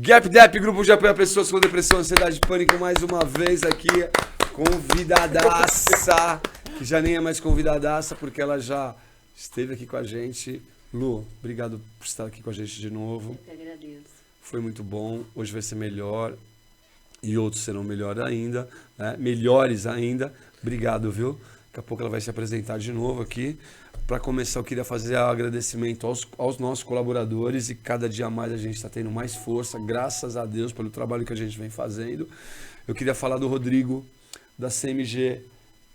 GapDep, grupo de apoio a pessoas com depressão, ansiedade e pânico, mais uma vez aqui, convidadaça, que já nem é mais convidadaça, porque ela já esteve aqui com a gente. Lu, obrigado por estar aqui com a gente de novo. Eu que agradeço. Foi muito bom, hoje vai ser melhor e outros serão melhor ainda, né? Melhores ainda. Obrigado, viu? Daqui a pouco ela vai se apresentar de novo aqui. Para começar, eu queria fazer agradecimento aos nossos colaboradores e cada dia mais a gente está tendo mais força, graças a Deus, pelo trabalho que a gente vem fazendo. Eu queria falar do Rodrigo, da CMG,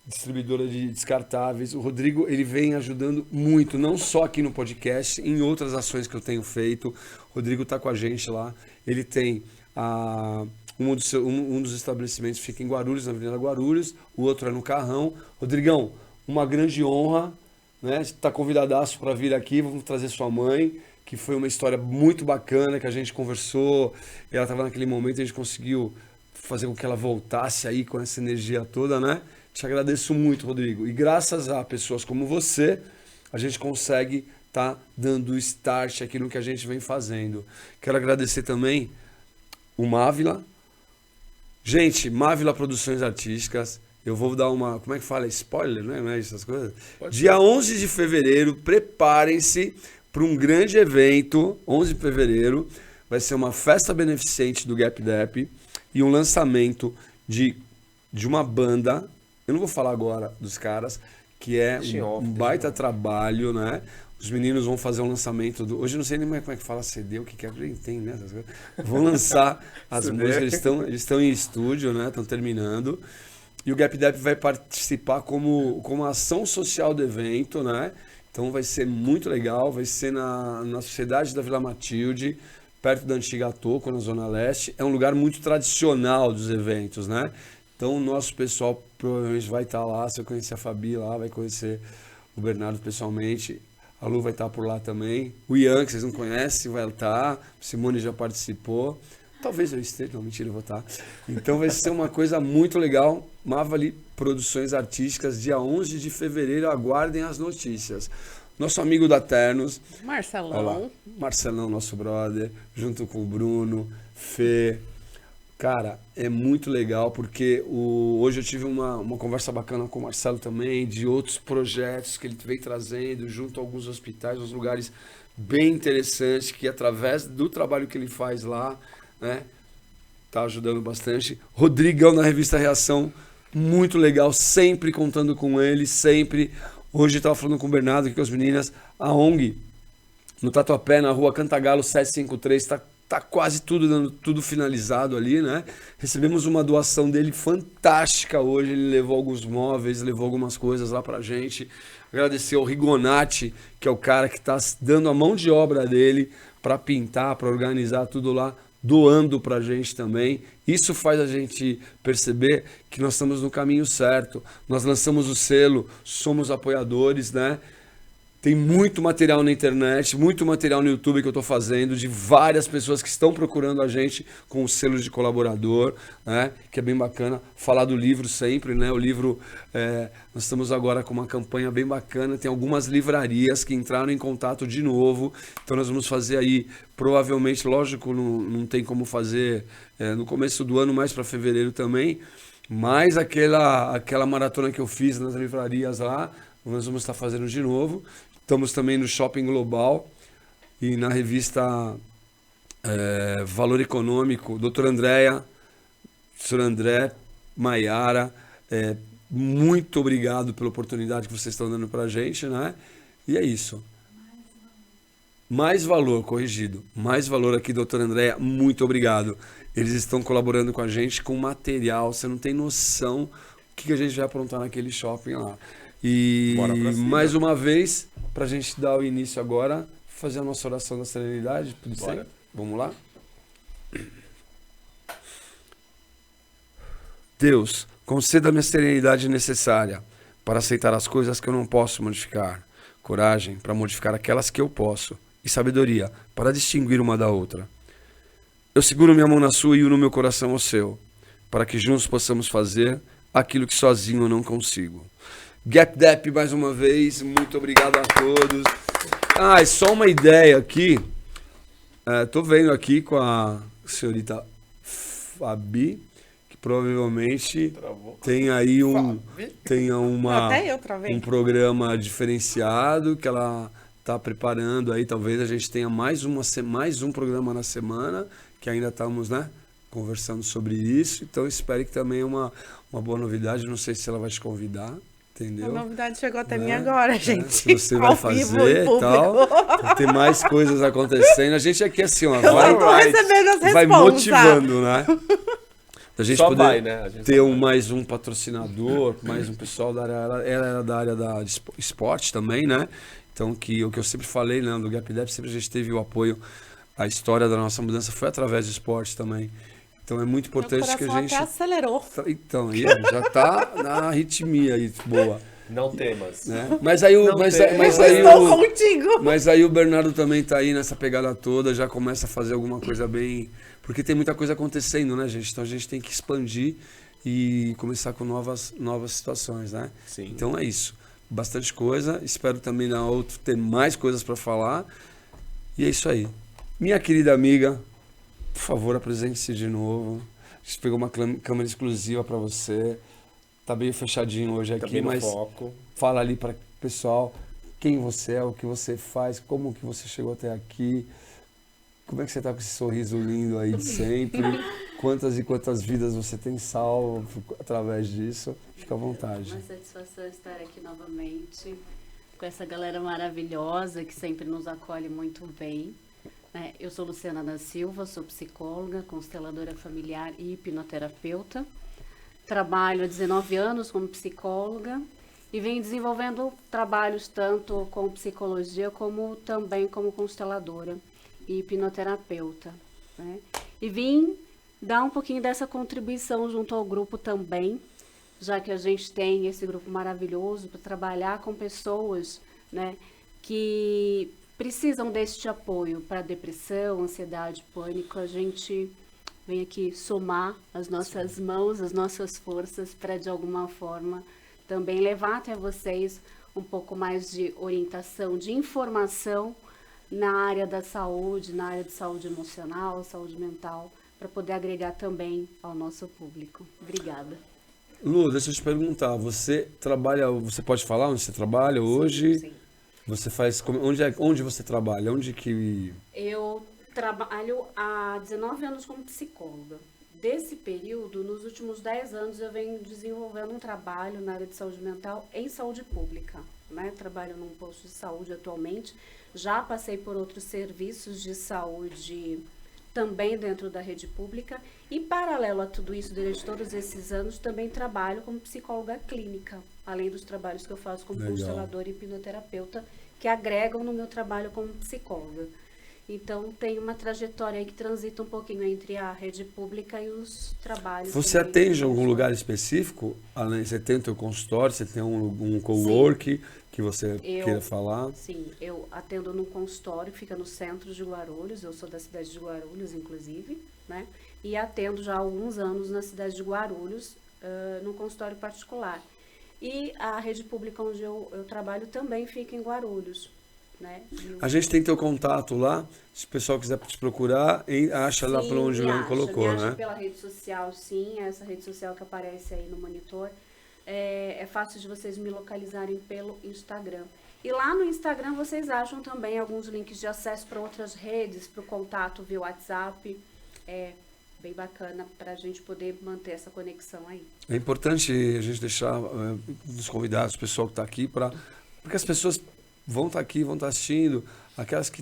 distribuidora de descartáveis. O Rodrigo, ele vem ajudando muito, não só aqui no podcast, em outras ações que eu tenho feito. O Rodrigo está com a gente lá. Ele tem um dos estabelecimentos fica em Guarulhos, na Avenida Guarulhos, o outro é no Carrão. Rodrigão, uma grande honra, né? Está convidadaço para vir aqui, vamos trazer sua mãe, que foi uma história muito bacana, que a gente conversou, ela estava naquele momento, a gente conseguiu fazer com que ela voltasse aí com essa energia toda, né? Te agradeço muito, Rodrigo. E graças a pessoas como você, a gente consegue estar dando start aqui no que a gente vem fazendo. Quero agradecer também o Mávila. Gente, Mávila Produções Artísticas. Eu vou dar uma, como é que fala? Spoiler, né? Não é essas coisas? Dia 11 de fevereiro, preparem-se para um grande evento. 11 de fevereiro, vai ser uma festa beneficente do GapDep e um lançamento de uma banda. Eu não vou falar agora dos caras, que é um baita trabalho, né? Os meninos vão fazer um lançamento hoje eu não sei nem como é que fala CD, o que é, tem, né? Essas coisas. Vão lançar as músicas, eles estão em estúdio, né? Estão terminando. E o GapDep vai participar como ação social do evento, né? Então vai ser muito legal, vai ser na Sociedade da Vila Matilde, perto da Antiga Toco, na Zona Leste. É um lugar muito tradicional dos eventos, né? Então o nosso pessoal provavelmente vai estar lá, se eu conhecer a Fabi lá, vai conhecer o Bernardo pessoalmente, a Lu vai estar por lá também, o Ian, que vocês não conhecem, vai estar, Simone já participou. Talvez eu esteja, não, mentira, eu vou estar. Então vai ser uma coisa muito legal. Mavali Produções Artísticas, dia 11 de fevereiro, aguardem as notícias. Nosso amigo da Ternos. Marcelão. Olá, Marcelão, nosso brother, junto com o Bruno, Fê. Cara, é muito legal porque hoje eu tive uma conversa bacana com o Marcelo também, de outros projetos que ele vem trazendo junto a alguns hospitais, uns lugares bem interessantes, que através do trabalho que ele faz lá, né, tá ajudando bastante. Rodrigão na revista Reação, muito legal, sempre contando com ele, sempre. Hoje eu tava falando com o Bernardo aqui com as meninas, a ONG no Tatuapé, na rua Cantagalo 753, tá quase tudo finalizado ali, né? Recebemos uma doação dele fantástica hoje, ele levou alguns móveis, levou algumas coisas lá pra gente. Agradecer ao Rigonati, que é o cara que tá dando a mão de obra dele para pintar, para organizar tudo lá, doando pra gente também. Isso faz a gente perceber que nós estamos no caminho certo. Nós lançamos o selo, somos apoiadores, né? Tem muito material na internet, muito material no YouTube que eu estou fazendo, de várias pessoas que estão procurando a gente com o selo de colaborador, né? Que é bem bacana. Falar do livro sempre, né? O livro, nós estamos agora com uma campanha bem bacana, tem algumas livrarias que entraram em contato de novo, então nós vamos fazer aí, provavelmente, lógico, não tem como fazer no começo do ano, mais para fevereiro também, mas aquela maratona que eu fiz nas livrarias lá, nós vamos estar fazendo de novo. Estamos também no Shopping Global e na revista Valor Econômico, doutora Andréia, professor André, Maiara, muito obrigado pela oportunidade que vocês estão dando para a gente, né? E é isso. Mais valor, corrigido. Mais valor aqui, doutora Andréia, muito obrigado. Eles estão colaborando com a gente com material, você não tem noção o que a gente vai aprontar naquele shopping lá. E mais uma vez, para a gente dar o início agora, fazer a nossa oração da serenidade, tudo certo? Vamos lá? Deus, conceda-me a serenidade necessária para aceitar as coisas que eu não posso modificar, coragem para modificar aquelas que eu posso e sabedoria para distinguir uma da outra. Eu seguro minha mão na sua e uno meu coração ao seu, para que juntos possamos fazer aquilo que sozinho eu não consigo. GapDep, mais uma vez, muito obrigado a todos. É só uma ideia aqui. Tô vendo aqui com a senhorita Fabi, que provavelmente Travou. tem aí Fabi? tenha Até eu travei. um programa diferenciado que ela está preparando aí. Talvez a gente tenha mais um programa na semana, que ainda estamos, né, conversando sobre isso. Então espero que também é uma boa novidade. Não sei se ela vai te convidar, entendeu? A novidade chegou até Né? mim agora, É, gente. se você vai Ao vivo, fazer em e público. tal. Vai ter mais coisas acontecendo. A gente aqui assim, ó, Eu não tô Vai- recebendo as vai respostas. motivando, né? A gente Só poder vai, né? A gente ter só vai. mais um patrocinador, mais um pessoal da área. Ela era da área da esporte também, né? Então, o que eu sempre falei, né, do Gap Dep, sempre a gente teve o apoio. A história da nossa mudança foi através do esporte também. Então, é muito Meu importante que a coração gente. até acelerou. Então, aí, ó, já tá na arritmia aí, boa. Não temas. Né? Mas aí o. Não Mas, tem. mas Eu aí estou o contigo. mas aí o Bernardo também tá aí nessa pegada toda, já começa a fazer alguma coisa bem. Porque tem muita coisa acontecendo, né, gente? Então a gente tem que expandir e começar com novas situações, né? Sim. Então é isso. Bastante coisa. Espero também na outra ter mais coisas para falar. E é isso aí. Minha querida amiga, por favor, apresente-se de novo. A gente pegou uma câmera exclusiva para você. Tá meio fechadinho hoje aqui, Também no mas foco. fala ali para o pessoal quem você é, o que você faz, como que você chegou até aqui, como é que você está com esse sorriso lindo aí de sempre, quantas e quantas vidas você tem salvo através disso. Fica à vontade. Uma satisfação estar aqui novamente com essa galera maravilhosa que sempre nos acolhe muito bem. Né? Eu sou Luciana da Silva, sou psicóloga, consteladora familiar e hipnoterapeuta. Trabalho há 19 anos como psicóloga e venho desenvolvendo trabalhos tanto com psicologia como também como consteladora e hipnoterapeuta. Né? E vim dar um pouquinho dessa contribuição junto ao grupo também, já que a gente tem esse grupo maravilhoso para trabalhar com pessoas, né, que precisam deste apoio para depressão, ansiedade, pânico. A gente vem aqui somar as nossas mãos, as nossas forças para, de alguma forma, também levar até vocês um pouco mais de orientação, de informação na área da saúde, na área de saúde emocional, saúde mental, para poder agregar também ao nosso público. Obrigada. Lu, deixa eu te perguntar, você trabalha, você pode falar onde você trabalha hoje? Sim. Você faz, onde você trabalha? Onde que... Eu trabalho há 19 anos como psicóloga. Desse período, nos últimos 10 anos, eu venho desenvolvendo um trabalho na área de saúde mental em saúde pública. Né? Trabalho num posto de saúde atualmente. Já passei por outros serviços de saúde também dentro da rede pública. E, paralelo a tudo isso, durante todos esses anos, também trabalho como psicóloga clínica, além dos trabalhos que eu faço como Legal. consteladora e hipnoterapeuta, que agregam no meu trabalho como psicóloga. Então, tem uma trajetória aí que transita um pouquinho entre a rede pública e os trabalhos. Você também atende que eu algum faço. lugar específico? Além, você tem o teu consultório, você tem um co-work que você queira falar? Sim, eu atendo num consultório que fica no centro de Guarulhos, eu sou da cidade de Guarulhos, inclusive, né? E atendo já há alguns anos na cidade de Guarulhos, num consultório particular. E a rede pública onde eu trabalho também fica em Guarulhos, né? A gente tem teu contato lá, se o pessoal quiser te procurar, acha lá pelo onde o Leandro colocou, me acha né? pela rede social, sim, essa rede social que aparece aí no monitor. É fácil de vocês me localizarem pelo Instagram. E lá no Instagram vocês acham também alguns links de acesso para outras redes, para o contato via WhatsApp. É bem bacana para a gente poder manter essa conexão aí. É importante a gente deixar os convidados, o pessoal que está aqui, porque as pessoas vão estar aqui, vão estar assistindo, aquelas que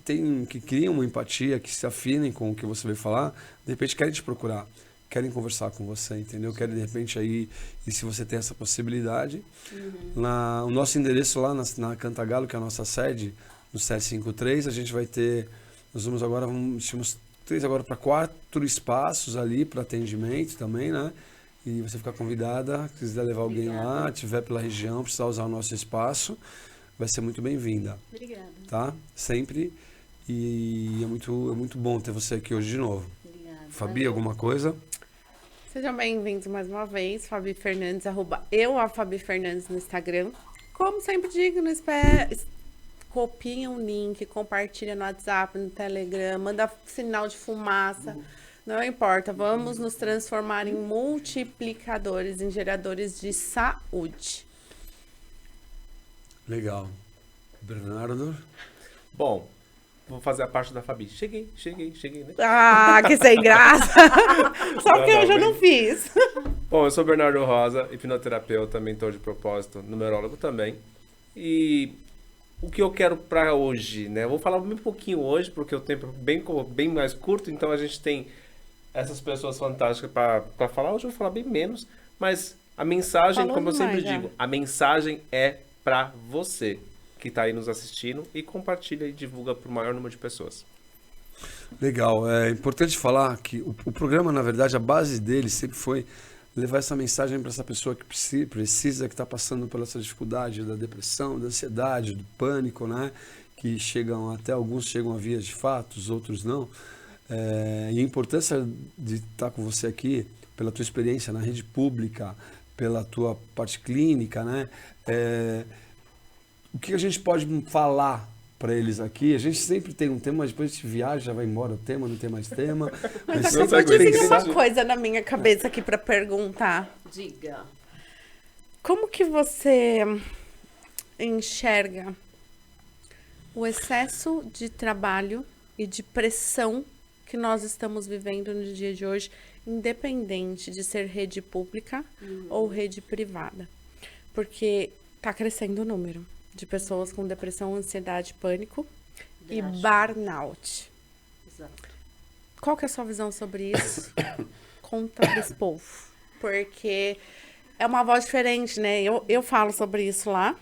criam uma empatia, que se afinem com o que você vai falar, de repente querem te procurar, querem conversar com você, entendeu? Querem de repente aí, e se você tem essa possibilidade, o nosso endereço lá na Cantagalo, que é a nossa sede, no 753, a gente vai ter, tínhamos 3 agora para 4 espaços ali para atendimento também, né? E você fica convidada, se quiser levar alguém lá, estiver pela região, precisar usar o nosso espaço, vai ser muito bem-vinda. Obrigada. Tá? Sempre. E é muito bom ter você aqui hoje de novo. Obrigada. Fabi, Valeu. alguma coisa? Sejam bem-vindos mais uma vez, Fabi Fernandes, @ Fabi Fernandes no Instagram. Como sempre digo, não espere, copia um link, compartilha no WhatsApp, no Telegram, manda sinal de fumaça, Não importa, vamos nos transformar em multiplicadores, em geradores de saúde. Legal. Bernardo? Bom, vou fazer a parte da Fabi. Cheguei, né? Ah, que sem graça! Só que eu já não fiz. Bom, eu sou Bernardo Rosa, hipnoterapeuta, mentor de propósito, numerólogo também. E o que eu quero para hoje, né? Eu vou falar um pouquinho hoje, porque o tempo é bem mais curto, então a gente tem essas pessoas fantásticas para falar. Hoje eu vou falar bem menos, mas a mensagem, Falou como eu sempre demais, digo, a mensagem é para você que está aí nos assistindo e compartilha e divulga para o maior número de pessoas. Legal. É importante falar que o programa, na verdade, a base dele sempre foi levar essa mensagem para essa pessoa que precisa, que está passando por essa dificuldade da depressão, da ansiedade, do pânico, né? Que alguns chegam a vias de fato, os outros não. E a importância de estar com você aqui, pela tua experiência na rede pública, pela tua parte clínica, né? O que a gente pode falar para eles aqui? A gente sempre tem um tema, mas depois a gente viaja, já vai embora o tema, não tem mais tema. Mas Não acabou de consegue vir pensar. uma coisa na minha cabeça aqui para perguntar. Diga. Como que você enxerga o excesso de trabalho e de pressão que nós estamos vivendo no dia de hoje, independente de ser rede pública ou rede privada? Porque está crescendo o número de pessoas com depressão, ansiedade, pânico e Drástico. burnout. Exato. Qual que é a sua visão sobre isso? Conta para esse povo. Porque é uma voz diferente, né? Eu falo sobre isso lá,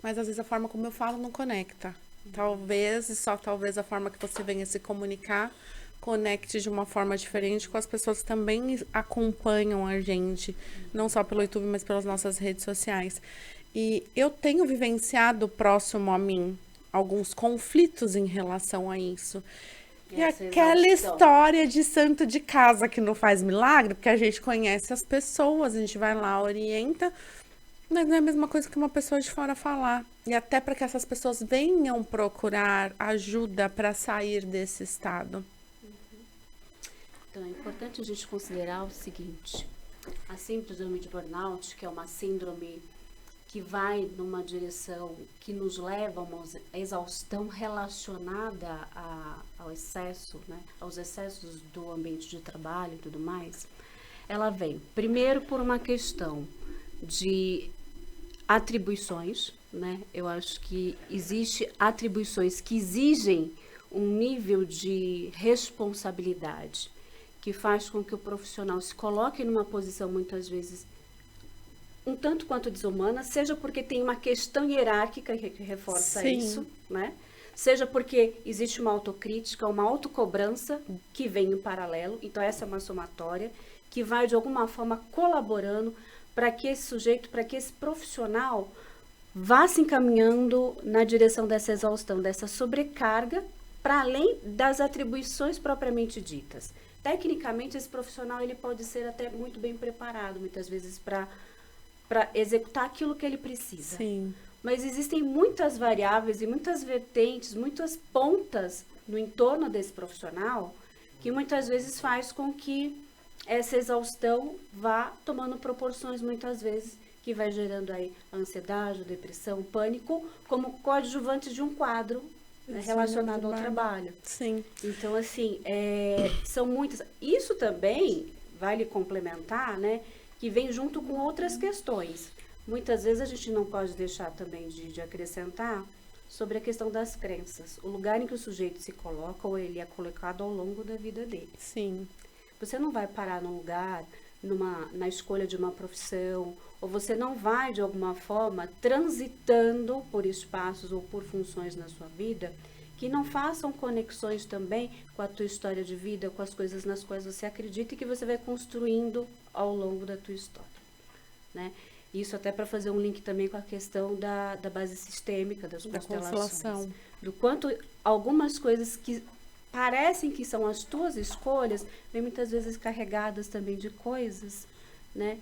mas às vezes a forma como eu falo não conecta. Talvez, e só talvez a forma que você venha se comunicar conecte de uma forma diferente com as pessoas que também acompanham a gente, não só pelo YouTube, mas pelas nossas redes sociais. E eu tenho vivenciado próximo a mim alguns conflitos em relação a isso. E Essa aquela exaustão. história de santo de casa que não faz milagre, porque a gente conhece as pessoas, a gente vai lá, orienta, mas não é a mesma coisa que uma pessoa de fora falar. E até para que essas pessoas venham procurar ajuda para sair desse estado. Então, é importante a gente considerar o seguinte: a síndrome de burnout, que é uma síndrome que vai numa direção que nos leva a uma exaustão relacionada ao excesso, né, aos excessos do ambiente de trabalho e tudo mais, ela vem primeiro por uma questão de atribuições, né? Eu acho que existe atribuições que exigem um nível de responsabilidade que faz com que o profissional se coloque numa posição muitas vezes um tanto quanto desumana, seja porque tem uma questão hierárquica que reforça Sim. isso, né? Seja porque existe uma autocrítica, uma autocobrança que vem em paralelo. Então essa é uma somatória que vai de alguma forma colaborando para que esse sujeito, para que esse profissional vá se encaminhando na direção dessa exaustão, dessa sobrecarga, para além das atribuições propriamente ditas. Tecnicamente, esse profissional ele pode ser até muito bem preparado, muitas vezes, para executar aquilo que ele precisa. Sim. Mas existem muitas variáveis e muitas vertentes, muitas pontas no entorno desse profissional que muitas vezes faz com que essa exaustão vá tomando proporções, muitas vezes, que vai gerando aí ansiedade, depressão, pânico, como coadjuvantes de um quadro, né, relacionado ao trabalho. Sim. Então, assim, são muitas. Isso também vale complementar, né, que vem junto com outras questões. Muitas vezes a gente não pode deixar também de acrescentar sobre a questão das crenças, o lugar em que o sujeito se coloca ou ele é colocado ao longo da vida dele. Sim. Você não vai parar num lugar, na escolha de uma profissão, ou você não vai, de alguma forma, transitando por espaços ou por funções na sua vida que não façam conexões também com a tua história de vida, com as coisas nas quais você acredita e que você vai construindo ao longo da tua história, né? Isso até para fazer um link também com a questão da base sistêmica, das Da constelações. constelação. Do quanto algumas coisas que parecem que são as tuas escolhas, vêm muitas vezes carregadas também de coisas, né,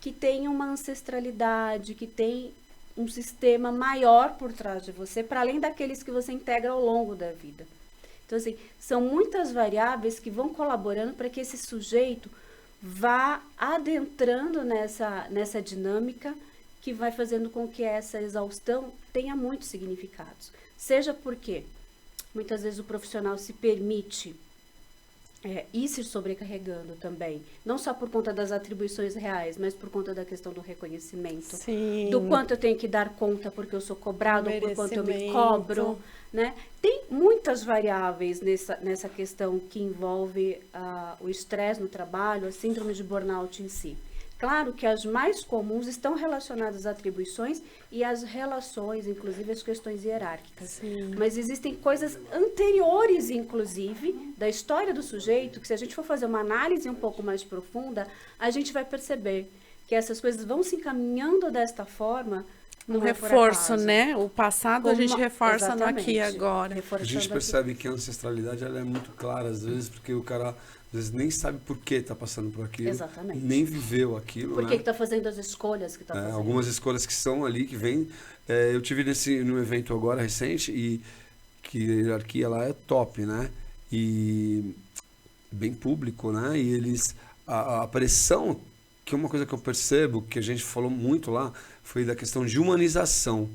que têm uma ancestralidade, que tem um sistema maior por trás de você, para além daqueles que você integra ao longo da vida. Então, assim, são muitas variáveis que vão colaborando para que esse sujeito vá adentrando nessa dinâmica que vai fazendo com que essa exaustão tenha muitos significados. Seja porque muitas vezes o profissional se permite ir se sobrecarregando também, não só por conta das atribuições reais, mas por conta da questão do reconhecimento, Sim. do quanto eu tenho que dar conta porque eu sou cobrado, ou por quanto eu me cobro, né? Tem muitas variáveis nessa questão que envolve o estresse no trabalho, a síndrome de burnout em si. Claro que as mais comuns estão relacionadas às atribuições e às relações, inclusive as questões hierárquicas. Sim. Mas existem coisas anteriores, inclusive, da história do sujeito, que se a gente for fazer uma análise um pouco mais profunda, a gente vai perceber que essas coisas vão se encaminhando desta forma. Um reforço, né? O passado a gente reforça no exatamente, aqui e agora. A gente percebe que a ancestralidade ela é muito clara, às vezes, porque o cara às vezes nem sabe por que está passando por aquilo. Exatamente. Nem viveu aquilo. Por que está fazendo as escolhas que está fazendo? Algumas escolhas que são ali, que vêm. Eu tive num evento agora recente e que a hierarquia lá é top, né? E bem público, né? E eles... A pressão, que é uma coisa que eu percebo, que a gente falou muito lá, foi da questão de humanização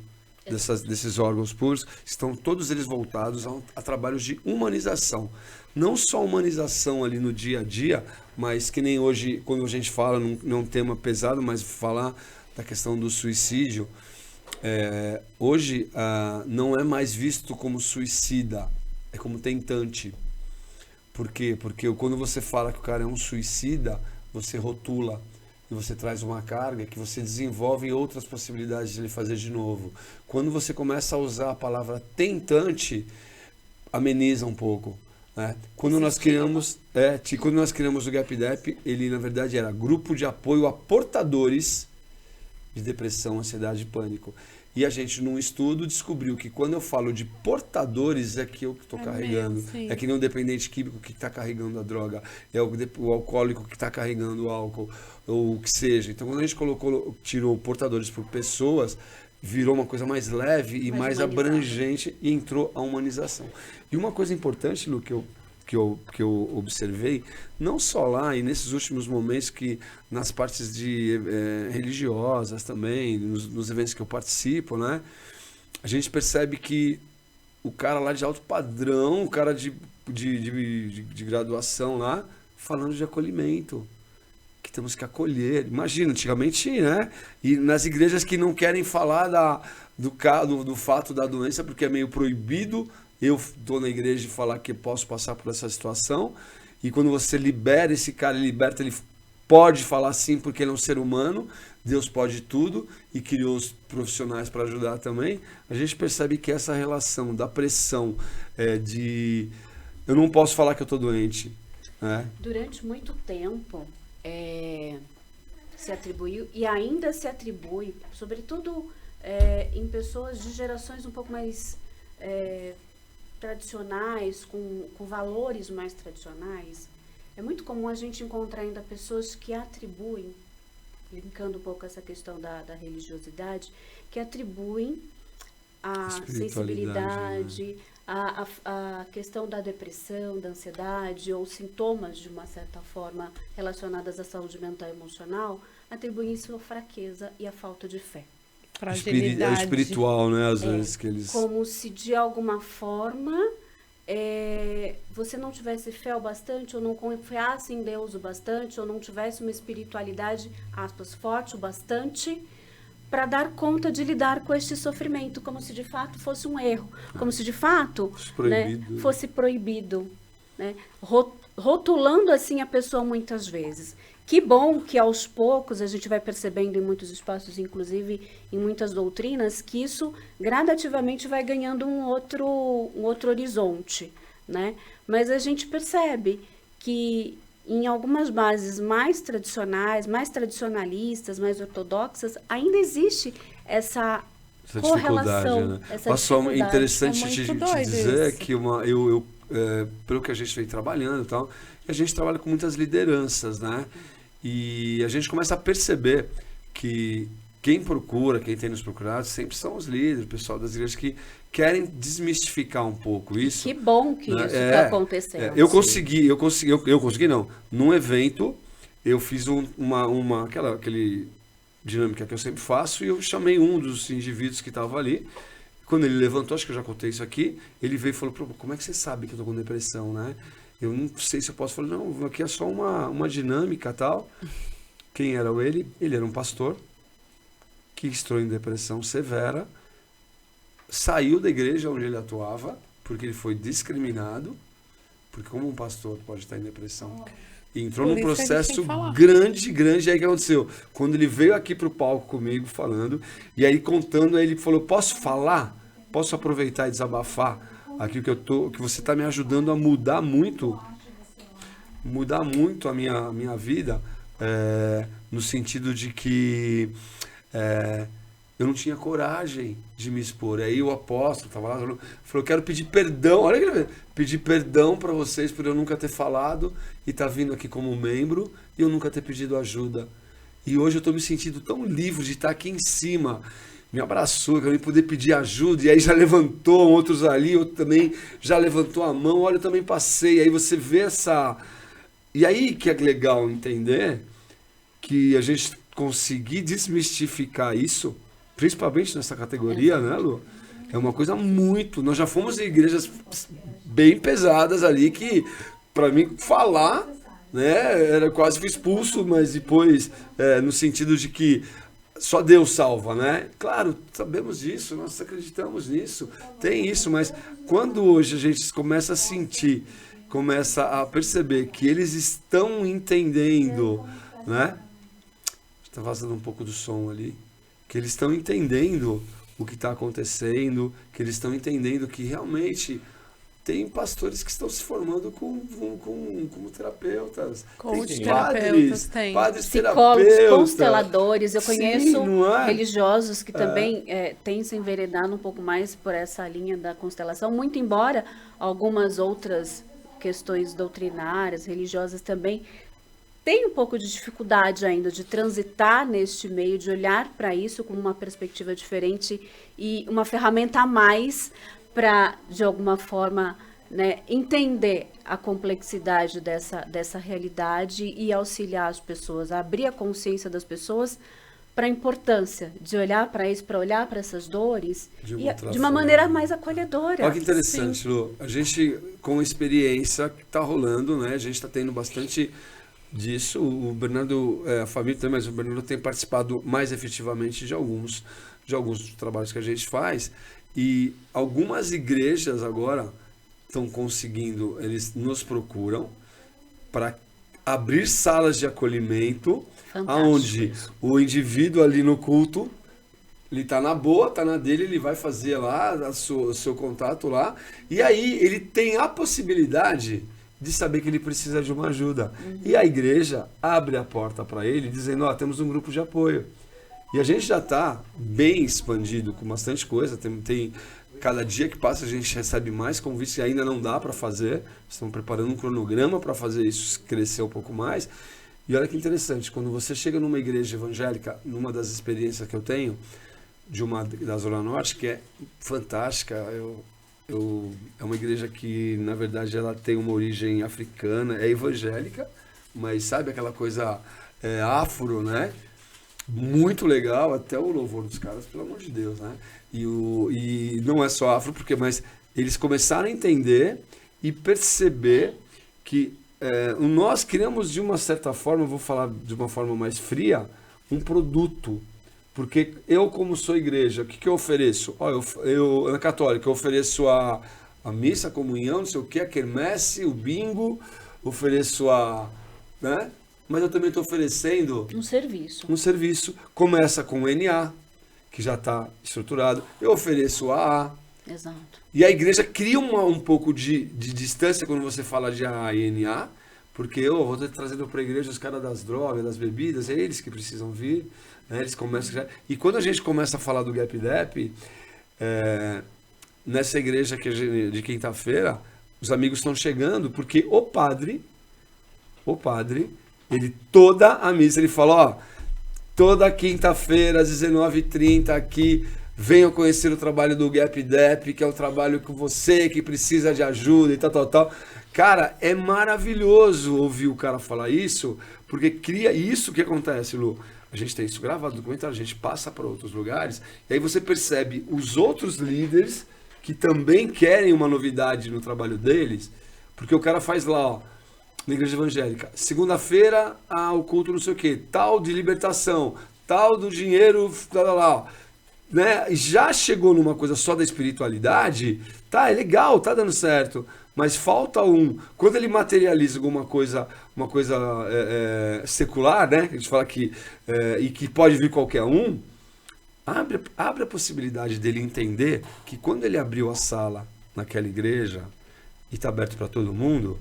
desses órgãos públicos. Estão todos eles voltados a trabalhos de humanização. Não só humanização ali no dia a dia, mas que nem hoje, quando a gente fala, não é um tema pesado, mas falar da questão do suicídio, hoje não é mais visto como suicida, é como tentante. Por quê? Porque quando você fala que o cara é um suicida, você rotula e você traz uma carga que você desenvolve outras possibilidades de ele fazer de novo. Quando você começa a usar a palavra tentante, ameniza um pouco. Né? Quando nós criamos o GapDep, ele na verdade era Grupo de Apoio a Portadores de Depressão, Ansiedade e Pânico. E a gente, num estudo, descobriu que quando eu falo de portadores, é que eu que estou carregando. Mesmo, é que nem o dependente químico que está carregando a droga, é o alcoólico que está carregando o álcool, ou o que seja. Então, quando a gente tirou portadores por pessoas, virou uma coisa mais leve e mais abrangente e entrou a humanização. E uma coisa importante, Lu, que eu observei, não só lá e nesses últimos momentos, que nas partes religiosas também, nos eventos que eu participo, né, a gente percebe que o cara lá de alto padrão, o cara de graduação lá, falando de acolhimento, que temos que acolher. Imagina, antigamente, né? E nas igrejas que não querem falar do fato da doença, porque é meio proibido. Eu estou na igreja e falar que posso passar por essa situação, e quando você libera esse cara, ele pode falar sim, porque ele é um ser humano, Deus pode tudo, e criou os profissionais para ajudar também. A gente percebe que essa relação da pressão eu não posso falar que eu estou doente. Né? Durante muito tempo se atribuiu, e ainda se atribui, sobretudo em pessoas de gerações um pouco mais... tradicionais, com valores mais tradicionais, é muito comum a gente encontrar ainda pessoas que atribuem, linkando um pouco essa questão da religiosidade, que atribuem a sensibilidade, né? a questão da depressão, da ansiedade, ou sintomas, de uma certa forma, relacionadas à saúde mental e emocional, atribuem isso à fraqueza e à falta de fé. Fragilidade. Espiritual, né? Às vezes que eles... Como se de alguma forma você não tivesse fé o bastante, ou não confiasse em Deus o bastante, ou não tivesse uma espiritualidade, aspas, forte o bastante, para dar conta de lidar com este sofrimento, como se de fato fosse um erro, como se de fato fosse proibido, né? Rotulando assim a pessoa muitas vezes. Que bom que aos poucos a gente vai percebendo em muitos espaços, inclusive em muitas doutrinas, que isso gradativamente vai ganhando um outro horizonte, né? Mas a gente percebe que em algumas bases mais tradicionais, mais tradicionalistas, mais ortodoxas, ainda existe essa correlação, né? essa Passou interessante É te muito doido dizer isso. que pelo que a gente vem trabalhando e tal, a gente trabalha com muitas lideranças, né? E a gente começa a perceber que quem tem nos procurado sempre são os líderes, o pessoal das igrejas que querem desmistificar um pouco isso. Que bom que né? isso está acontecendo. Eu consegui não. Num evento, eu fiz aquele dinâmica que eu sempre faço e eu chamei um dos indivíduos que estava ali. Quando ele levantou, acho que eu já contei isso aqui, ele veio e falou, como é que você sabe que eu tô com depressão, né? Eu não sei se eu posso falar, não, aqui é só uma dinâmica e tal. Quem era ele? Ele era um pastor que entrou em depressão severa, saiu da igreja onde ele atuava, porque ele foi discriminado, porque como um pastor pode estar em depressão, e entrou num processo grande, e aí o que aconteceu? Quando ele veio aqui pro palco comigo falando, e aí contando, aí ele falou, posso falar? Posso aproveitar e desabafar aqui que você está me ajudando a mudar muito a minha vida, no sentido de que eu não tinha coragem de me expor. Aí o apóstolo estava lá, falou, eu quero pedir perdão, olha que ele pedir perdão para vocês por eu nunca ter falado e estar vindo aqui como membro e eu nunca ter pedido ajuda. E hoje eu estou me sentindo tão livre de estar aqui em cima. Me abraçou, quero poder pedir ajuda, e aí já levantou, outros ali, outro também já levantou a mão, olha, eu também passei, aí você vê essa... E aí que é legal entender que a gente conseguir desmistificar isso, principalmente nessa categoria, né, Lu? É uma coisa muito... Nós já fomos em igrejas bem pesadas ali que, para mim, falar, né, era quase fui expulso, mas depois, no sentido de que só Deus salva, né? Claro, sabemos disso, nós acreditamos nisso, tem isso, mas quando hoje a gente começa a sentir, começa a perceber que eles estão entendendo, né? Está vazando um pouco do som ali, que eles estão entendendo o que está acontecendo, que eles estão entendendo que realmente tem pastores que estão se formando como terapeutas. Coach, tem terapeutas, padres psicólogos, terapeutas, consteladores. Eu conheço é? religiosos que também têm se enveredado um pouco mais por essa linha da constelação, muito embora algumas outras questões doutrinárias, religiosas também tem um pouco de dificuldade ainda de transitar neste meio, de olhar para isso com uma perspectiva diferente e uma ferramenta a mais para, de alguma forma, né, entender a complexidade dessa realidade e auxiliar as pessoas, abrir a consciência das pessoas para a importância de olhar para isso, para olhar para essas dores de uma maneira mais acolhedora. Olha que interessante, Lu. A gente, com a experiência que está rolando, né, a gente está tendo bastante disso. O Bernardo, a família também, mas o Bernardo tem participado mais efetivamente de alguns dos trabalhos que a gente faz. E algumas igrejas agora estão conseguindo, eles nos procuram para abrir salas de acolhimento, onde o indivíduo ali no culto, ele está na boa, está na dele, ele vai fazer lá o seu contato lá, e aí ele tem a possibilidade de saber que ele precisa de uma ajuda. E a igreja abre a porta para ele, dizendo, temos um grupo de apoio. E a gente já está bem expandido com bastante coisa. Tem cada dia que passa a gente recebe mais convites e ainda não dá para fazer. Estamos preparando um cronograma para fazer isso crescer um pouco mais. E olha que interessante, quando você chega numa igreja evangélica, numa das experiências que eu tenho, da Zona Norte, que é fantástica, é uma igreja que, na verdade, ela tem uma origem africana, é evangélica, mas sabe aquela coisa afro, né? Muito legal, até o louvor dos caras, pelo amor de Deus, né? E não é só afro, mas eles começaram a entender e perceber que nós criamos, de uma certa forma, vou falar de uma forma mais fria, um produto. Porque eu, como sou igreja, o que eu ofereço? Eu na católica, eu ofereço a missa, a comunhão, não sei o que, a quermesse, o bingo, ofereço né? Mas eu também estou oferecendo um serviço. Um serviço. Começa com o NA, que já está estruturado. Eu ofereço AA. Exato. E a igreja cria um pouco de distância quando você fala de AA e NA, porque eu vou estar trazendo para a igreja os caras das drogas, das bebidas, é eles que precisam vir. Né? Eles começam. E quando a gente começa a falar do Gap Dep, nessa igreja de quinta-feira, os amigos estão chegando, porque o padre, ele toda a missa, ele fala, toda quinta-feira às 19h30 aqui, venham conhecer o trabalho do Gap Dep, que é um trabalho com você que precisa de ajuda e tal, tal, tal. Cara, é maravilhoso ouvir o cara falar isso, porque cria isso que acontece, Lu. A gente tem isso gravado no documentário, a gente passa para outros lugares, e aí você percebe os outros líderes que também querem uma novidade no trabalho deles, porque o cara faz lá, ó, na igreja evangélica, segunda-feira, o culto não sei o quê, tal de libertação, tal do dinheiro, lá, né? Já chegou numa coisa só da espiritualidade, tá, é legal, tá dando certo, mas falta quando ele materializa alguma coisa, uma coisa secular, né? A gente fala que, e que pode vir qualquer um, abre a possibilidade dele entender que quando ele abriu a sala naquela igreja e está aberto para todo mundo,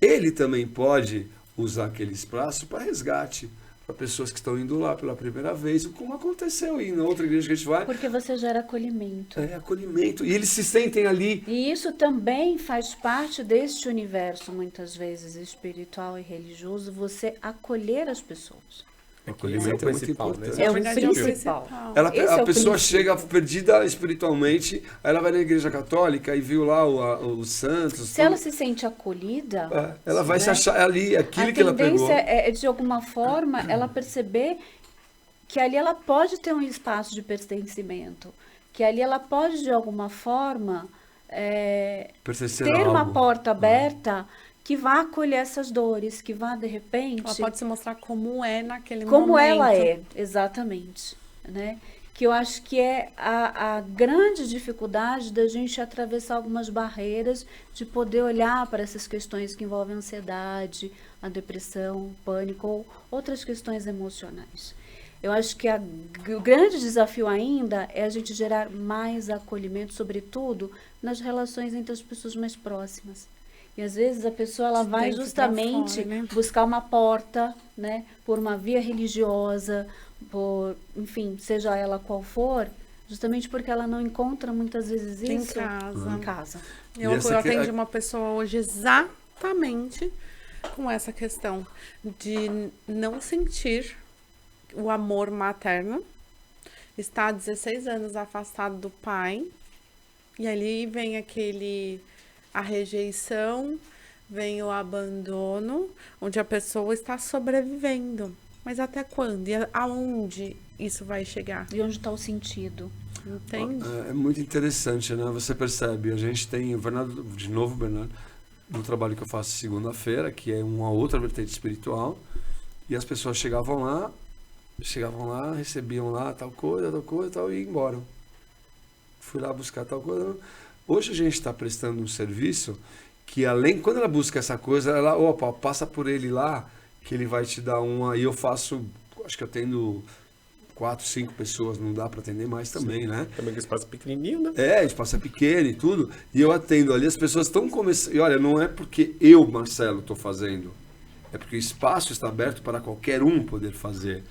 ele também pode usar aquele espaço para resgate, para pessoas que estão indo lá pela primeira vez, como aconteceu aí na outra igreja que a gente vai. Porque você gera acolhimento. É, acolhimento. E eles se sentem ali. E isso também faz parte deste universo, muitas vezes, espiritual e religioso, você acolher as pessoas. O acolhimento é muito importante. É o verdade, principal. A Esse é o pessoa princípio. chega perdida espiritualmente, aí ela vai na igreja católica e viu lá os santos. Se ela se sente acolhida, ela vai né? se achar ali, aquilo A que ela pegou. tendência é, de alguma forma, ela perceber que ali ela pode ter um espaço de pertencimento, que ali ela pode, de alguma forma, Pertencer a ter uma algo. porta aberta que vá acolher essas dores, que vá, de repente... Ela pode se mostrar como é naquele Como momento. ela é, exatamente, né? Que eu acho que é a grande dificuldade da gente atravessar algumas barreiras, de poder olhar para essas questões que envolvem a ansiedade, a depressão, o pânico ou outras questões emocionais. Eu acho que o grande desafio ainda é a gente gerar mais acolhimento, sobretudo nas relações entre as pessoas mais próximas. E às vezes a pessoa ela vai dentro pra justamente fora, né? buscar uma porta, né, por uma via religiosa, por, enfim, seja ela qual for, justamente porque ela não encontra muitas vezes Em isso casa. em casa. Eu E essa aqui atendi é- uma pessoa hoje exatamente com essa questão de não sentir o amor materno, está há 16 anos afastado do pai, e ali vem a rejeição, vem o abandono, onde a pessoa está sobrevivendo. Mas até quando? E aonde isso vai chegar? E onde está o sentido? Entende? É muito interessante, né? Você percebe, a gente tem o Bernardo, de novo, Bernardo, no trabalho que eu faço segunda-feira, que é uma outra vertente espiritual, e as pessoas chegavam lá, recebiam lá tal coisa, tal, e iam embora. Fui lá buscar tal coisa. Hoje a gente está prestando um serviço que, além, quando ela busca essa coisa, ela, opa, passa por ele lá, que ele vai te dar uma. E eu faço, acho que eu atendo 4, 5 pessoas, não dá para atender mais também, né? Também que espaço pequenininho, né? O espaço é pequeno e tudo, e eu atendo ali, as pessoas estão começando. E olha, não é porque eu, Marcelo, estou fazendo, é porque o espaço está aberto para qualquer um poder fazer.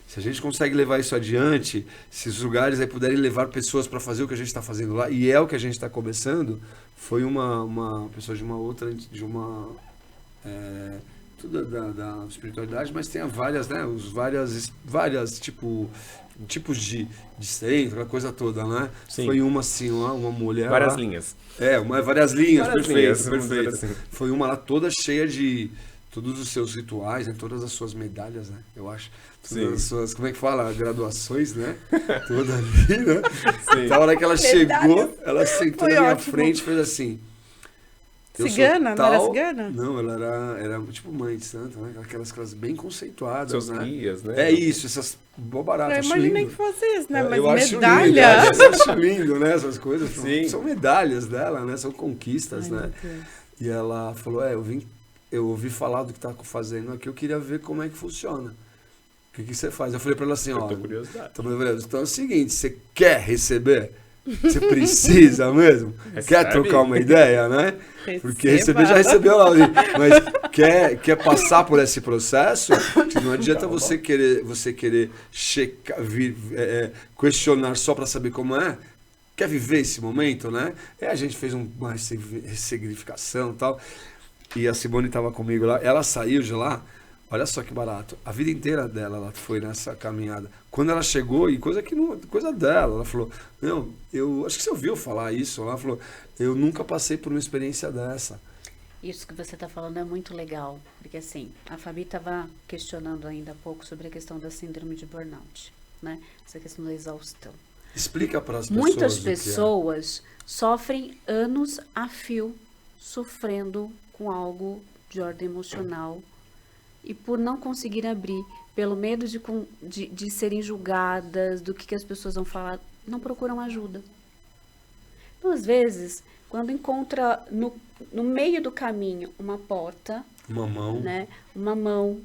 Se a gente consegue levar isso adiante, se os lugares aí puderem levar pessoas para fazer o que a gente está fazendo lá, e é o que a gente está começando, foi uma pessoa de uma outra, tudo da espiritualidade, mas tem várias, né, várias tipos de centro, aquela coisa toda, né? Sim. Foi uma assim, uma mulher Várias lá, linhas. várias linhas, Várias perfeito, linhas, vamos perfeito. dizer assim. Foi uma lá toda cheia de todos os seus rituais, né? Todas as suas medalhas, né? Eu acho. Todas Sim. as suas, como é que fala? Graduações, né? Toda ali, né? Sim. Então, a hora que ela Medalhas. chegou, ela sentou Foi na minha ótimo. frente e fez assim. eu sou Cigana? Não era tal- cigana? Não, ela era tipo mãe de santo, né? Aquelas bem conceituadas, Seus né? guias, né? É isso, essas bobaratas. Eu acho imaginei lindo. que fosse isso, né? É, Mas eu acho medalha. lindo, eu acho lindo, né? Essas coisas Sim. são medalhas dela, né? São conquistas, Ai, né? meu Deus. E ela falou, eu ouvi falar do que tá fazendo aqui, eu queria ver como é que funciona. O que você faz? Eu falei pra ela assim, Eu ó, tô curiosidade. então é o seguinte, você quer receber? Você precisa mesmo? Quer Recebe. trocar uma ideia, né? Porque Receba. receber já recebeu lá, mas quer passar por esse processo? Que não adianta você querer checar, questionar só para saber como é. Quer viver esse momento, né? A gente fez uma ressignificação e tal. E a Simone estava comigo lá. Ela saiu de lá olha só que barato. A vida inteira dela, ela foi nessa caminhada. Quando ela chegou, e coisa que não, coisa dela, ela falou, não, eu acho que você ouviu falar isso. Ela falou, eu nunca passei por uma experiência dessa. Isso que você está falando é muito legal, porque assim, a Fabi estava questionando ainda há pouco sobre a questão da síndrome de burnout, né? Essa questão da exaustão. Explica para as pessoas. Muitas o que é. pessoas sofrem anos a fio sofrendo com algo de ordem emocional e por não conseguir abrir, pelo medo de serem julgadas, do que as pessoas vão falar, não procuram ajuda. Então, às vezes, quando encontra no meio do caminho uma porta, Uma mão. né, uma mão,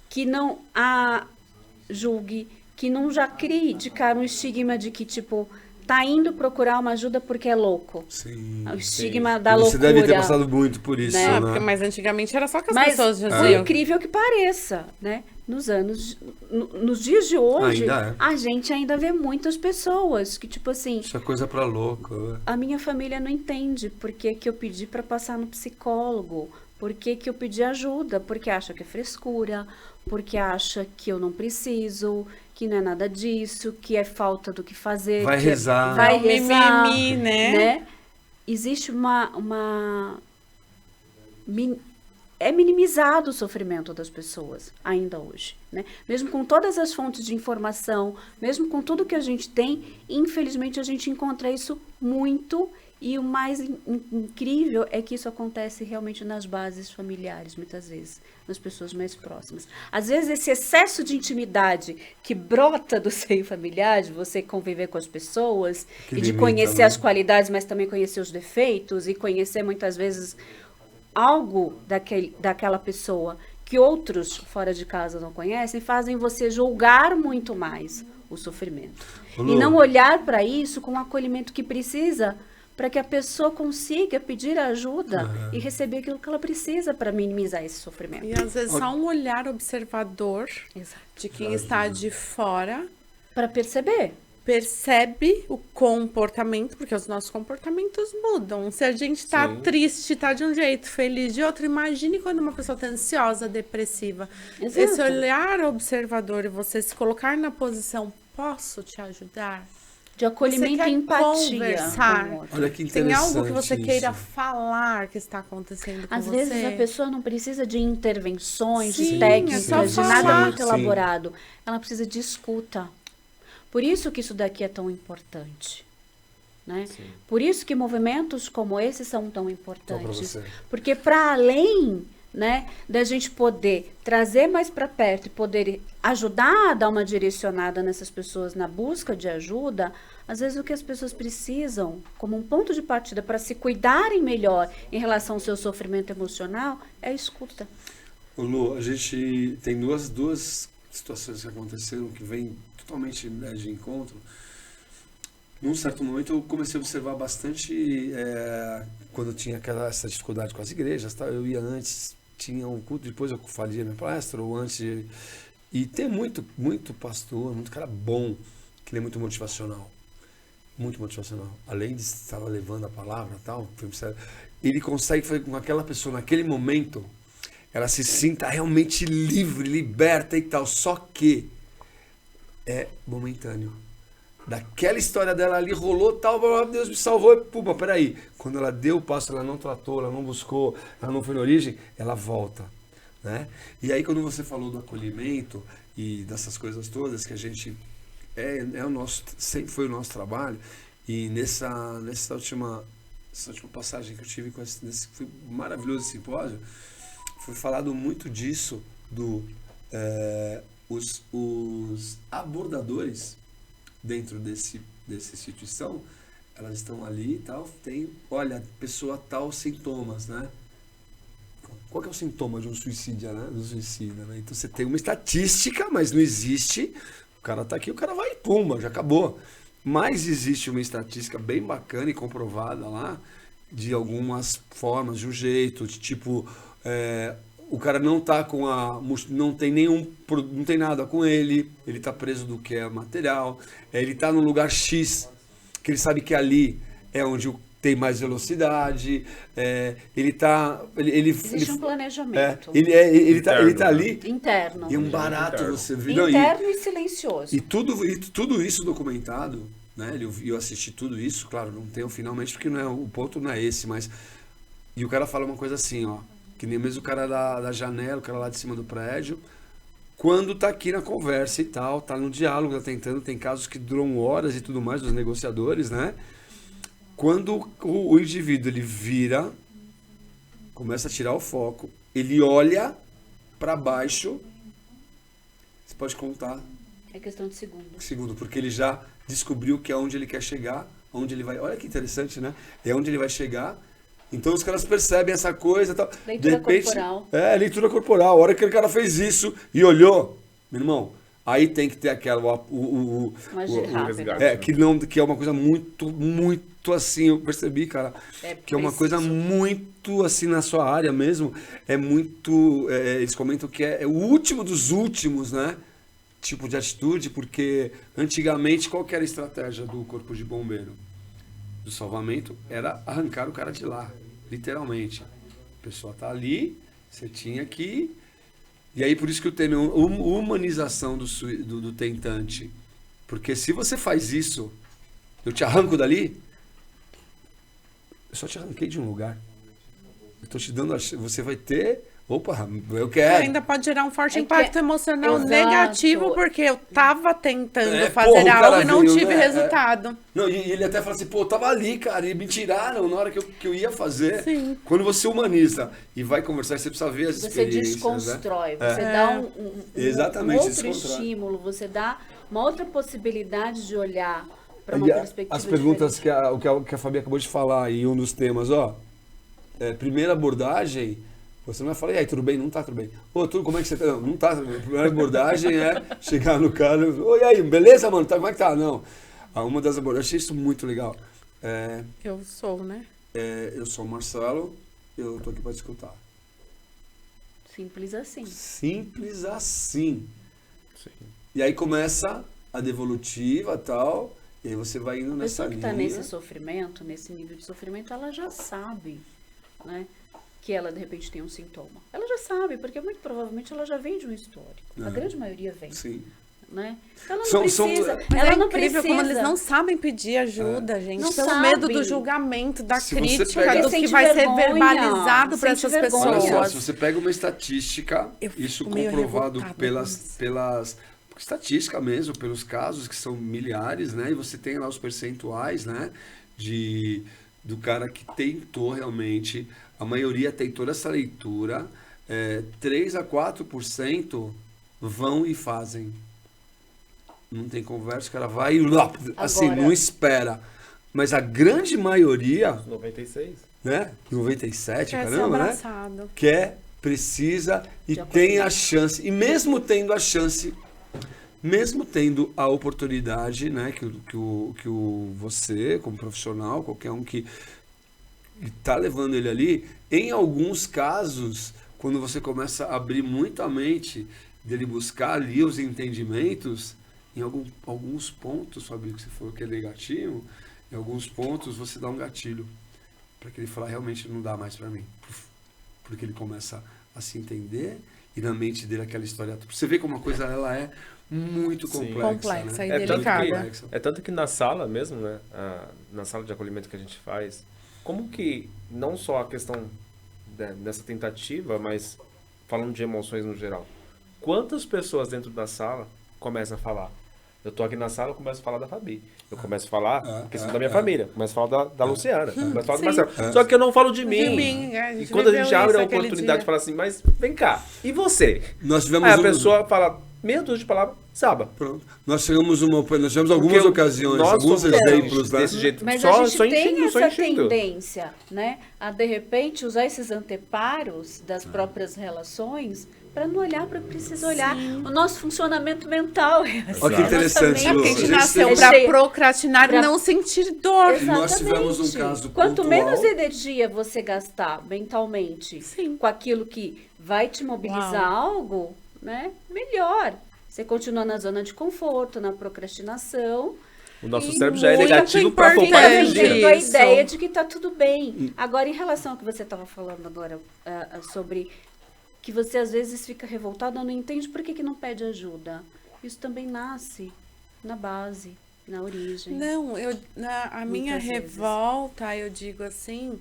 que não a julgue, que não já crie de cara um estigma de que, tipo, tá indo procurar uma ajuda porque é louco. Sim. O estigma da Você loucura. deve ter passado muito por isso, Né? né? Porque, mas antigamente era só que as Mas, pessoas por diziam. incrível que pareça, né? Nos dias de hoje, Ainda é. a gente ainda vê muitas pessoas que, tipo assim, Isso é coisa pra louco. Né? a minha família não entende por que que eu pedi para passar no psicólogo, por que que eu pedi ajuda, porque acha que é frescura, porque acha que eu não preciso, que não é nada disso, que é falta do que fazer. Vai que é- rezar. vai É o rezar, mimimi, né? Existe é minimizado o sofrimento das pessoas ainda hoje, né? Mesmo com todas as fontes de informação, mesmo com tudo que a gente tem, infelizmente a gente encontra isso muito, e o mais incrível é que isso acontece realmente nas bases familiares, muitas vezes, nas pessoas mais próximas. Às vezes esse excesso de intimidade que brota do seio familiar, de você conviver com as pessoas Que e de limita, conhecer né? as qualidades, mas também conhecer os defeitos e conhecer muitas vezes algo daquela pessoa que outros fora de casa não conhecem, fazem você julgar muito mais o sofrimento. Ô, E Lu. não olhar para isso com o acolhimento que precisa, para que a pessoa consiga pedir ajuda e receber aquilo que ela precisa para minimizar esse sofrimento. E às vezes só um olhar observador Exato. de quem está de fora Para perceber. percebe o comportamento, porque os nossos comportamentos mudam. Se a gente tá Sim. triste, tá de um jeito, feliz de outro, imagine quando uma pessoa tá ansiosa, depressiva. Exato. Esse olhar observador e você se colocar na posição, posso te ajudar? De acolhimento quer e empatia. conversar? com o outro. Olha que Tem interessante algo que você queira isso. falar que está acontecendo com Às você? vezes a pessoa não precisa de intervenções, Sim, de é técnicas, só de falar. nada muito Sim. elaborado. Ela precisa de escuta. Por isso que isso daqui é tão importante. Né? Por isso que movimentos como esse são tão Só pra importantes. você. Porque para além, né, da gente poder trazer mais para perto e poder ajudar a dar uma direcionada nessas pessoas na busca de ajuda, às vezes o que as pessoas precisam, como um ponto de partida para se cuidarem melhor em relação ao seu sofrimento emocional, é a escuta. Ô, Lu, a gente tem duas situações que aconteceram que vêm totalmente, né, de encontro. Num certo momento eu comecei a observar bastante quando eu tinha essa dificuldade com as igrejas, tá? Eu ia antes, tinha um culto, depois eu fazia minha palestra, ou antes. E tem muito pastor, muito cara bom, que ele é muito motivacional. Muito motivacional. Além de estar levando a palavra e tal, ele consegue fazer com que aquela pessoa, naquele momento, ela se sinta realmente livre, liberta e tal. Só que é momentâneo. Daquela história dela ali, rolou tal, Deus me salvou, e puma, peraí. Quando ela deu o passo, ela não tratou, ela não buscou, ela não foi na origem, ela volta. Né? E aí quando você falou do acolhimento e dessas coisas todas que a gente sempre foi o nosso trabalho, e nessa última passagem que eu tive nesse foi maravilhoso simpósio, foi falado muito disso os abordadores dentro dessa instituição, elas estão ali e tal, olha, pessoa tal, sintomas, né? Qual que é o sintoma de um suicídio, né? Do suicida, né? Então você tem uma estatística, mas não existe. O cara tá aqui, o cara vai e pumba, já acabou. Mas existe uma estatística bem bacana e comprovada lá, de algumas formas, de um jeito, de tipo, o cara não tá não tem nada com ele tá preso do que é material, ele tá num lugar X, que ele sabe que ali é onde tem mais velocidade, ele tá... Existe um planejamento ele tá Interno, ali interno. e é um barato Interno. você ver. Não, Interno e silencioso. e tudo isso documentado, né? Eu assisti tudo isso, claro, não tenho finalmente, porque não é, o ponto não é esse, mas... E o cara fala uma coisa assim, ó, que nem mesmo o cara da janela, o cara lá de cima do prédio, quando tá aqui na conversa e tal, tá no diálogo, tá tentando, tem casos que duram horas e tudo mais, dos negociadores, né? Quando o indivíduo, ele vira, começa a tirar o foco, ele olha para baixo, você pode contar É questão de segundos. segundo, porque ele já descobriu que é onde ele quer chegar, onde ele vai. Olha que interessante, né? É onde ele vai chegar. Então os caras percebem essa coisa e tal. Leitura corporal. Leitura corporal. A hora que aquele cara fez isso e olhou, meu irmão, aí tem que ter aquela. Agir rápido. resgate. Que é uma coisa muito assim, eu percebi, cara. Que é uma coisa muito assim na sua área mesmo. É muito. Eles comentam que é o último dos últimos, né? Tipo de atitude, porque antigamente qual que era a estratégia do corpo de bombeiro? Do salvamento era arrancar o cara de lá, literalmente. A pessoa tá ali, você tinha que... E aí por isso que eu tenho humanização do tentante. Porque se você faz isso, eu te arranco dali, eu só te arranquei de um lugar. Eu tô te dando você vai ter... Opa, eu E quero. ainda pode gerar um forte É que- impacto emocional Exato. negativo, porque eu tava tentando Porra, fazer o cara algo e não veio, tive né? resultado. Não, e ele até fala assim, pô, eu tava ali, cara, e me tiraram na hora que eu ia fazer. Sim. Quando você humaniza e vai conversar, você precisa ver as Você experiências, desconstrói, né? você dá um Exatamente, outro desconstrói. estímulo, você dá uma outra possibilidade de olhar para uma E perspectiva as perguntas diferente. que a Fabi acabou de falar e um dos temas, ó, primeira abordagem, você não vai falar, e aí, tudo bem? Não tá tudo bem. Ô, tudo, como é que você tá? Não, não tá tudo bem. A primeira abordagem é chegar no cara, oi, aí, beleza, mano? Tá, como é que tá? Não. Uma das abordagens, eu achei isso muito legal. Eu sou, né? Eu sou o Marcelo, eu tô aqui para te escutar. Simples assim. Simples assim. Sim. E aí começa a devolutiva e tal, e aí você vai indo A nessa pessoa que linha. está nesse sofrimento, nesse nível de sofrimento, ela já sabe, né, que ela de repente tem um sintoma. Ela já sabe, porque muito provavelmente ela já vem de um histórico. A grande maioria vem, Sim. né? Então ela não São- precisa. Mas ela é não incrível precisa. como eles não sabem pedir ajuda, gente. Não Pelo sabem. medo do julgamento, da Se você crítica, pega- do que Sente vai ser vergonha, verbalizado para sente essas vergonha. Olha só, pessoas. se você pega uma estatística, Eu isso fico meio comprovado revoltada com pelas isso. estatística mesmo, pelos casos que são milhares, né? E você tem lá os percentuais, né? Do cara que tentou realmente, a maioria tentou essa leitura, 3 a 4% vão e fazem. Não tem conversa, o cara vai e assim, Agora- não espera. Mas a grande maioria, 96. né? 97, Quer ser caramba, né? abraçado. Quer, precisa e De tem a acolhimento. chance. E mesmo tendo a chance, mesmo tendo a oportunidade, né, que você, como profissional, qualquer um que está levando ele ali, em alguns casos, quando você começa a abrir muito a mente dele buscar ali os entendimentos, em alguns pontos, Fabio, que você falou que é negativo, em alguns pontos você dá um gatilho para que ele falar, realmente não dá mais para mim. Porque ele começa a se entender e na mente dele aquela história. Você vê como uma coisa ela é muito Sim. Complexa né? e É tanto, delicada. é tanto que na sala mesmo, né? Na sala de acolhimento que a gente faz, como que não só a questão dessa tentativa, mas falando de emoções no geral, quantas pessoas dentro da sala começam a falar? Eu tô aqui na sala, eu começo a falar da Fabi. Eu começo a falar a questão da minha família. Começo a falar da Luciana. Começo a falar do Sim. Marcelo. Só que eu não falo de mim. De mim, a gente E quando a viveu gente abre isso a aquele oportunidade dia. de falar assim, mas vem cá, e você? Nós tivemos Aí a um- pessoa fala meia dúzia de palavras, saba. Pronto. Nós tivemos algumas Porque ocasiões, nós alguns somos exemplos, né? desse jeito. Mas só, a gente só tem enchendo, só essa enchendo. tendência, né, a de repente usar esses anteparos das próprias relações para não olhar para o que precisa olhar. O nosso funcionamento mental é assim. Olha que a nossa interessante, mente É Lu. porque a A gente gente nasceu tem- pra Cheio. procrastinar Pra- e não sentir dor. Nós tivemos um Exatamente. caso Quanto pontual. menos energia você gastar mentalmente Sim. com aquilo que vai te mobilizar algo, né, melhor. Você continua na zona de conforto, na procrastinação, O nosso E cérebro já é muito negativo para poupar importante. energia. a Isso. ideia de que está tudo bem. Agora, em relação ao que você estava falando agora, sobre que você às vezes fica revoltado, não entende por que não pede ajuda. Isso também nasce na base, na origem. Não, a minha vezes. revolta, eu digo assim,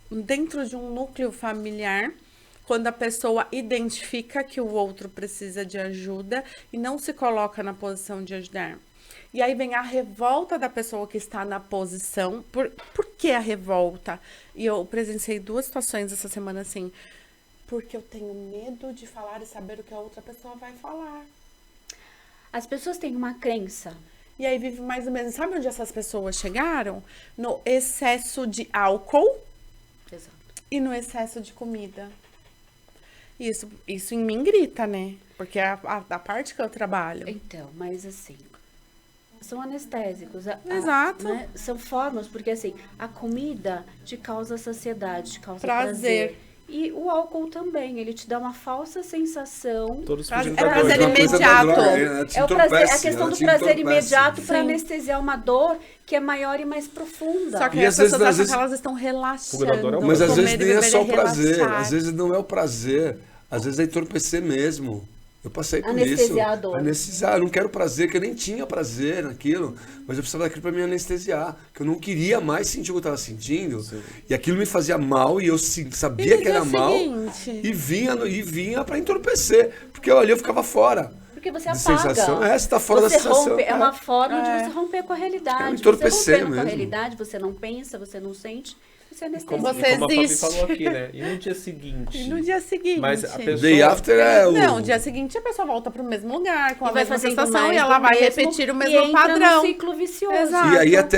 dentro de um núcleo familiar, quando a pessoa identifica que o outro precisa de ajuda e não se coloca na posição de ajudar. E aí vem a revolta da pessoa que está na posição. Por que a revolta? E eu presenciei 2 situações essa semana assim. Porque eu tenho medo de falar e saber o que a outra pessoa vai falar. As pessoas têm uma crença. E aí vive mais ou menos. Sabe onde essas pessoas chegaram? No excesso de álcool Exato. e no excesso de comida. Isso em mim grita, né? Porque é a parte que eu trabalho. Então, mas assim, são anestésicos. Exato. Né? São formas, porque assim, a comida te causa saciedade, te causa Prazer. prazer. E o álcool também, ele te dá uma falsa sensação. Todos Prazer- fugindo da prazer dor. Uma coisa da imediato. droga, ela te É o prazer, entorpece, a questão ela do te prazer entorpece. imediato para Sim. anestesiar uma dor que é maior e mais profunda. Só que E aí às as pessoas vezes- às acham vezes- que elas estão relaxando. Fuga da dor é o Mas às Comer vezes e nem é beber só o prazer, relaxar. às vezes não é o prazer, às vezes é entorpecer mesmo. Eu passei por isso. Anestesiar a dor. Anestesiar, eu não quero prazer, que eu nem tinha prazer naquilo, mas eu precisava daquilo para me anestesiar, que eu não queria mais sentir o que eu estava sentindo, e aquilo me fazia mal e eu sabia E no que era dia mal seguinte? e vinha para entorpecer, porque ali eu ficava fora. Porque você De apaga. sensação. Você está fora da Você sensação. rompe, é uma forma É. de você romper com a realidade. É um Você entorpecer rompendo com a mesmo. realidade, você não pensa, você não sente, você anestesia. Como, Você como a Fabi existe. falou aqui, né? E no dia seguinte? E no dia seguinte. Mas a pessoa- Day after é o... Não, no dia seguinte a pessoa volta pro mesmo lugar, com a E vai mesma fazendo sensação, mais e ela do vai mesmo, repetir o e mesmo entra padrão. num ciclo vicioso. Exato.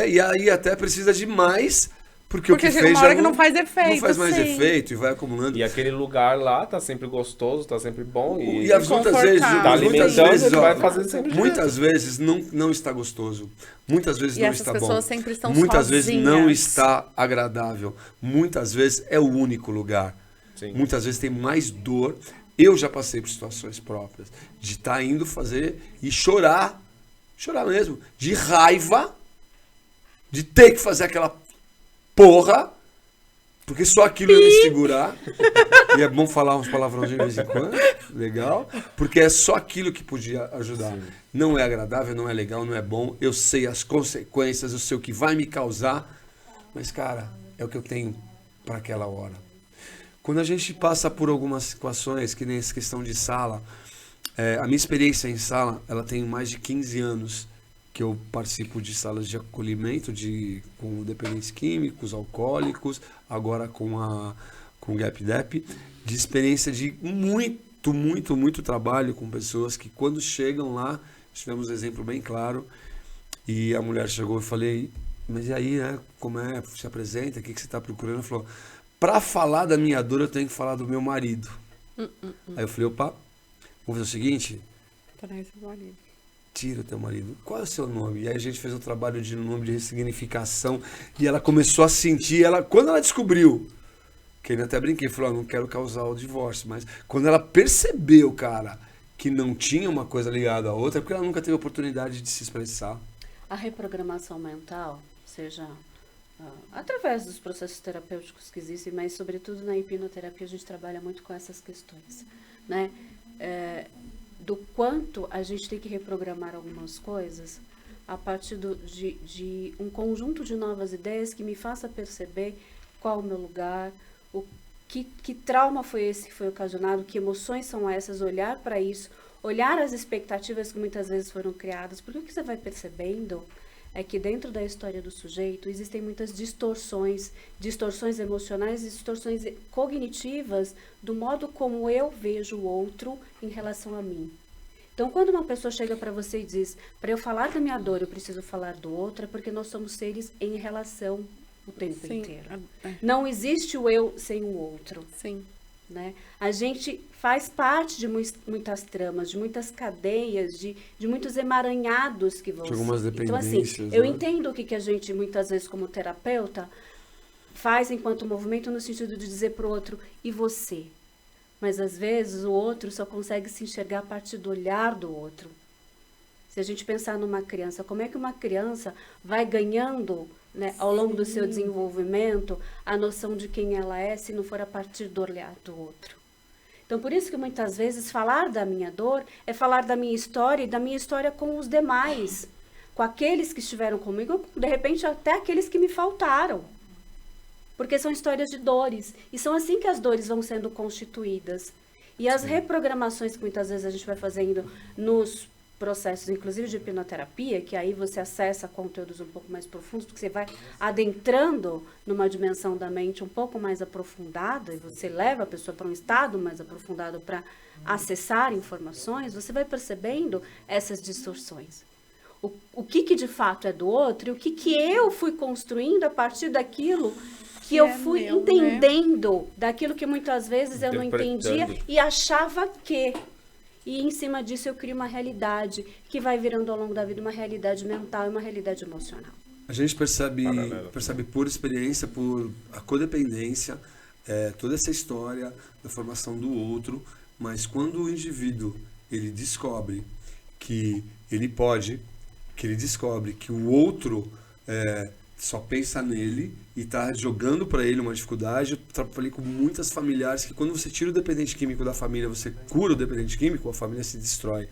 E aí até precisa de mais, porque o Porque que chega fez uma hora já que não faz efeito, não faz mais sim. efeito e vai acumulando. E aquele lugar lá tá sempre gostoso, tá sempre bom. E as muitas vezes, confortável. Tá muitas alimentando, vezes, ele ó, vai fazer sempre muitas vezes não está gostoso. Muitas vezes E não essas está bom. pessoas sempre estão Muitas vezes não sozinhas. está agradável. Muitas vezes é o único lugar. Sim. Muitas vezes tem mais dor. Eu já passei por situações próprias de estar indo fazer e chorar mesmo, de raiva, de ter que fazer aquela porra, porque só aquilo ia me segurar. E é bom falar uns palavrões de vez em quando, legal, porque é só aquilo que podia ajudar. Não é agradável, não é legal, não é bom. Eu sei as consequências, eu sei o que vai me causar, mas, cara, é o que eu tenho para aquela hora. Quando a gente passa por algumas situações, que nem essa questão de sala, a minha experiência em sala, ela tem mais de 15 anos que eu participo de salas de acolhimento com dependentes químicos, alcoólicos, agora com o GapDep, de experiência de muito trabalho com pessoas que quando chegam lá, tivemos um exemplo bem claro, e a mulher chegou e falei, mas e aí, né, como é, se apresenta, o que você está procurando? Ela falou, para falar da minha dor eu tenho que falar do meu marido. Aí eu falei, opa, vamos fazer o seguinte, Traz o marido. tira o teu marido. Qual é o seu nome? E aí a gente fez um trabalho de nome de ressignificação e ela começou a sentir, quando ela descobriu, que eu até brinquei, falou, não quero causar o divórcio, mas quando ela percebeu, cara, que não tinha uma coisa ligada à outra, é porque ela nunca teve oportunidade de se expressar. A reprogramação mental, seja através dos processos terapêuticos que existem, mas sobretudo na hipnoterapia a gente trabalha muito com essas questões, né? Do quanto a gente tem que reprogramar algumas coisas a partir de um conjunto de novas ideias que me faça perceber qual é o meu lugar, que trauma foi esse que foi ocasionado, que emoções são essas, olhar para isso, olhar as expectativas que muitas vezes foram criadas, porque o que você vai percebendo é que dentro da história do sujeito existem muitas distorções emocionais, distorções cognitivas do modo como eu vejo o outro em relação a mim. Então, quando uma pessoa chega para você e diz, para eu falar da minha dor, eu preciso falar do outro, é porque nós somos seres em relação o tempo Sim. inteiro. Não existe o eu sem o outro. Sim. Né? A gente faz parte de muitas tramas, de muitas cadeias, de muitos emaranhados que vão De algumas se- Então, assim, dependências, eu né? entendo o que a gente, muitas vezes, como terapeuta, faz enquanto movimento no sentido de dizer para o outro, e você? Mas, às vezes, o outro só consegue se enxergar a partir do olhar do outro. Se a gente pensar numa criança, como é que uma criança vai ganhando, né, ao longo do seu desenvolvimento, a noção de quem ela é, se não for a partir do olhar do outro? Então, por isso que muitas vezes falar da minha dor é falar da minha história e da minha história com os demais, com aqueles que estiveram comigo, de repente até aqueles que me faltaram. Porque são histórias de dores. E são assim que as dores vão sendo constituídas. E as reprogramações que muitas vezes a gente vai fazendo nos processos, inclusive de hipnoterapia, que aí você acessa conteúdos um pouco mais profundos, porque você vai adentrando numa dimensão da mente um pouco mais aprofundada, e você leva a pessoa para um estado mais aprofundado para acessar informações, você vai percebendo essas distorções. O que de fato é do outro e o que eu fui construindo a partir daquilo que eu fui meu, entendendo, daquilo que muitas vezes eu não Interpretando. entendia e achava que... E em cima disso eu crio uma realidade que vai virando ao longo da vida uma realidade mental e uma realidade emocional. A gente percebe Paralelo. por experiência, por a codependência, toda essa história da formação do outro, mas quando o indivíduo ele descobre que ele pode, que ele descobre que o outro só pensa nele e está jogando para ele uma dificuldade. Eu trabalhei com muitas familiares que quando você tira o dependente químico da família, você cura o dependente químico, a família se destrói.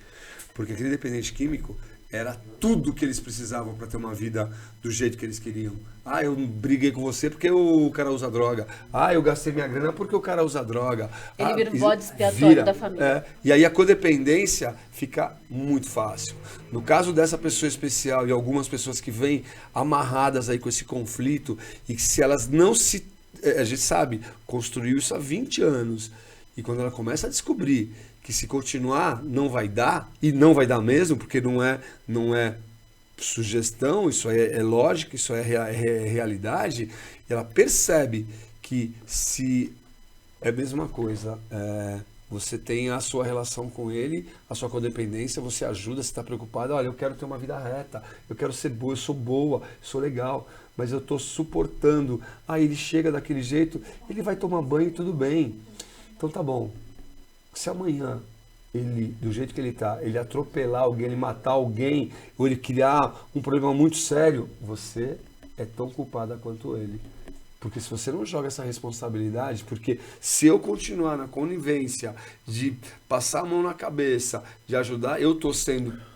Porque aquele dependente químico era tudo que eles precisavam para ter uma vida do jeito que eles queriam. Ah, eu briguei com você porque o cara usa droga. Ah, eu gastei minha grana porque o cara usa droga. Ele vira o bode expiatório da família. E aí a codependência fica muito fácil. No caso dessa pessoa especial e algumas pessoas que vêm amarradas aí com esse conflito e que se elas não se... A gente sabe, construiu isso há 20 anos. E quando ela começa a descobrir que se continuar não vai dar, e não vai dar mesmo, porque não é sugestão, isso é lógica, isso é realidade, ela percebe que se é a mesma coisa, você tem a sua relação com ele, a sua codependência, você ajuda, você está preocupado, olha, eu quero ter uma vida reta, eu quero ser boa, eu sou boa, sou legal, mas eu estou suportando. Aí ele chega daquele jeito, ele vai tomar banho e tudo bem. Então tá bom. Se amanhã ele, do jeito que ele tá, ele atropelar alguém, ele matar alguém, ou ele criar um problema muito sério, você é tão culpada quanto ele. Porque se você não joga essa responsabilidade, porque se eu continuar na conivência de passar a mão na cabeça, de ajudar, eu tô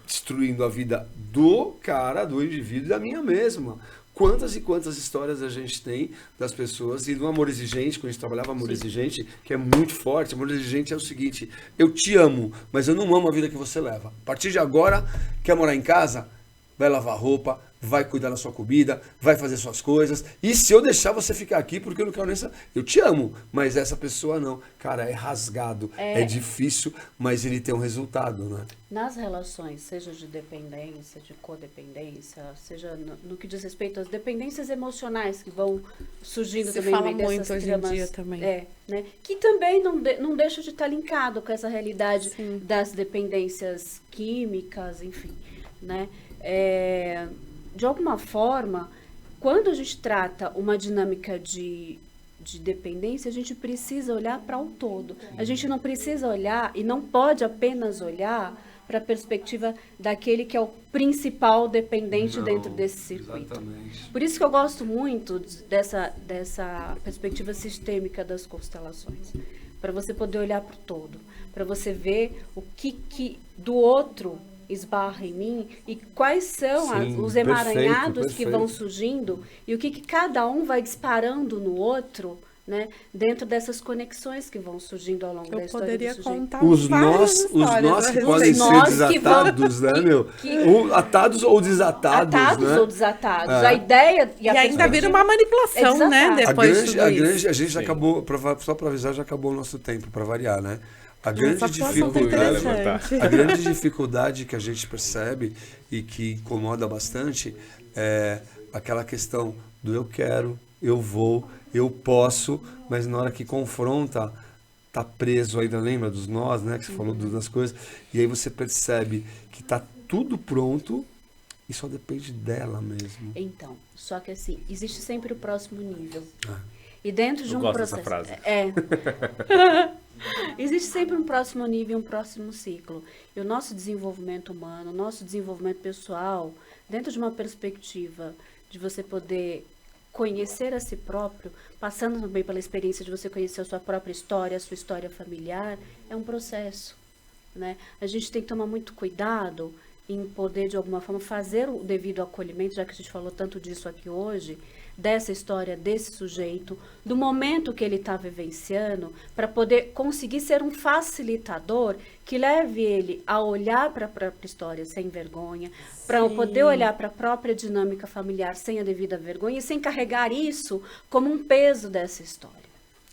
destruindo a vida do cara, do indivíduo e da minha mesma. Quantas e quantas histórias a gente tem das pessoas, e no amor exigente, quando a gente trabalhava amor exigente, que é muito forte, amor exigente é o seguinte: eu te amo, mas eu não amo a vida que você leva. A partir de agora, quer morar em casa? Vai lavar roupa, vai cuidar da sua comida, vai fazer suas coisas, e se eu deixar você ficar aqui, porque eu não quero nem saber, eu te amo, mas essa pessoa não. Cara, é rasgado, é difícil, mas ele tem um resultado, né? Nas relações, seja de dependência, de codependência, seja no que diz respeito às dependências emocionais que vão surgindo Se também fala no meio muito dessas hoje em dia também. né? Que também não deixa de estar linkado com essa realidade das dependências químicas, enfim, né? De alguma forma, quando a gente trata uma dinâmica de dependência, a gente precisa olhar para o todo. A gente não precisa olhar e não pode apenas olhar para a perspectiva daquele que é o principal dependente dentro desse circuito. Exatamente. Por isso que eu gosto muito dessa perspectiva sistêmica das constelações. Para você poder olhar para o todo. Para você ver o que do outro esbarra em mim e quais são os emaranhados que vão surgindo e o que cada um vai disparando no outro, né, dentro dessas conexões que vão surgindo ao longo da história do sujeito. Contar Os nós que podem ser desatados, né, meu? Ou atados ou desatados, atados né? ou desatados. A ideia e ainda vira uma manipulação, né? Depois de tudo isso. A gente já acabou, só para avisar, já acabou o nosso tempo, para variar, né? A Essa situação tá interessante. A grande dificuldade que a gente percebe e que incomoda bastante é aquela questão do eu quero, eu vou, eu posso, mas na hora que confronta, tá preso ainda, lembra dos nós, né? Que você falou das coisas. E aí você percebe que tá tudo pronto e só depende dela mesmo. Então, só que assim, existe sempre o próximo nível. E dentro de Eu um gosto processo. dessa frase. Existe sempre um próximo nível, um próximo ciclo. E o nosso desenvolvimento humano, o nosso desenvolvimento pessoal, dentro de uma perspectiva de você poder conhecer a si próprio, passando também pela experiência de você conhecer a sua própria história, a sua história familiar, é um processo, né? A gente tem que tomar muito cuidado em poder, de alguma forma, fazer o devido acolhimento, já que a gente falou tanto disso aqui hoje, dessa história, desse sujeito, do momento que ele está vivenciando, para poder conseguir ser um facilitador que leve ele a olhar para a própria história sem vergonha, para poder olhar para a própria dinâmica familiar sem a devida vergonha e sem carregar isso como um peso dessa história.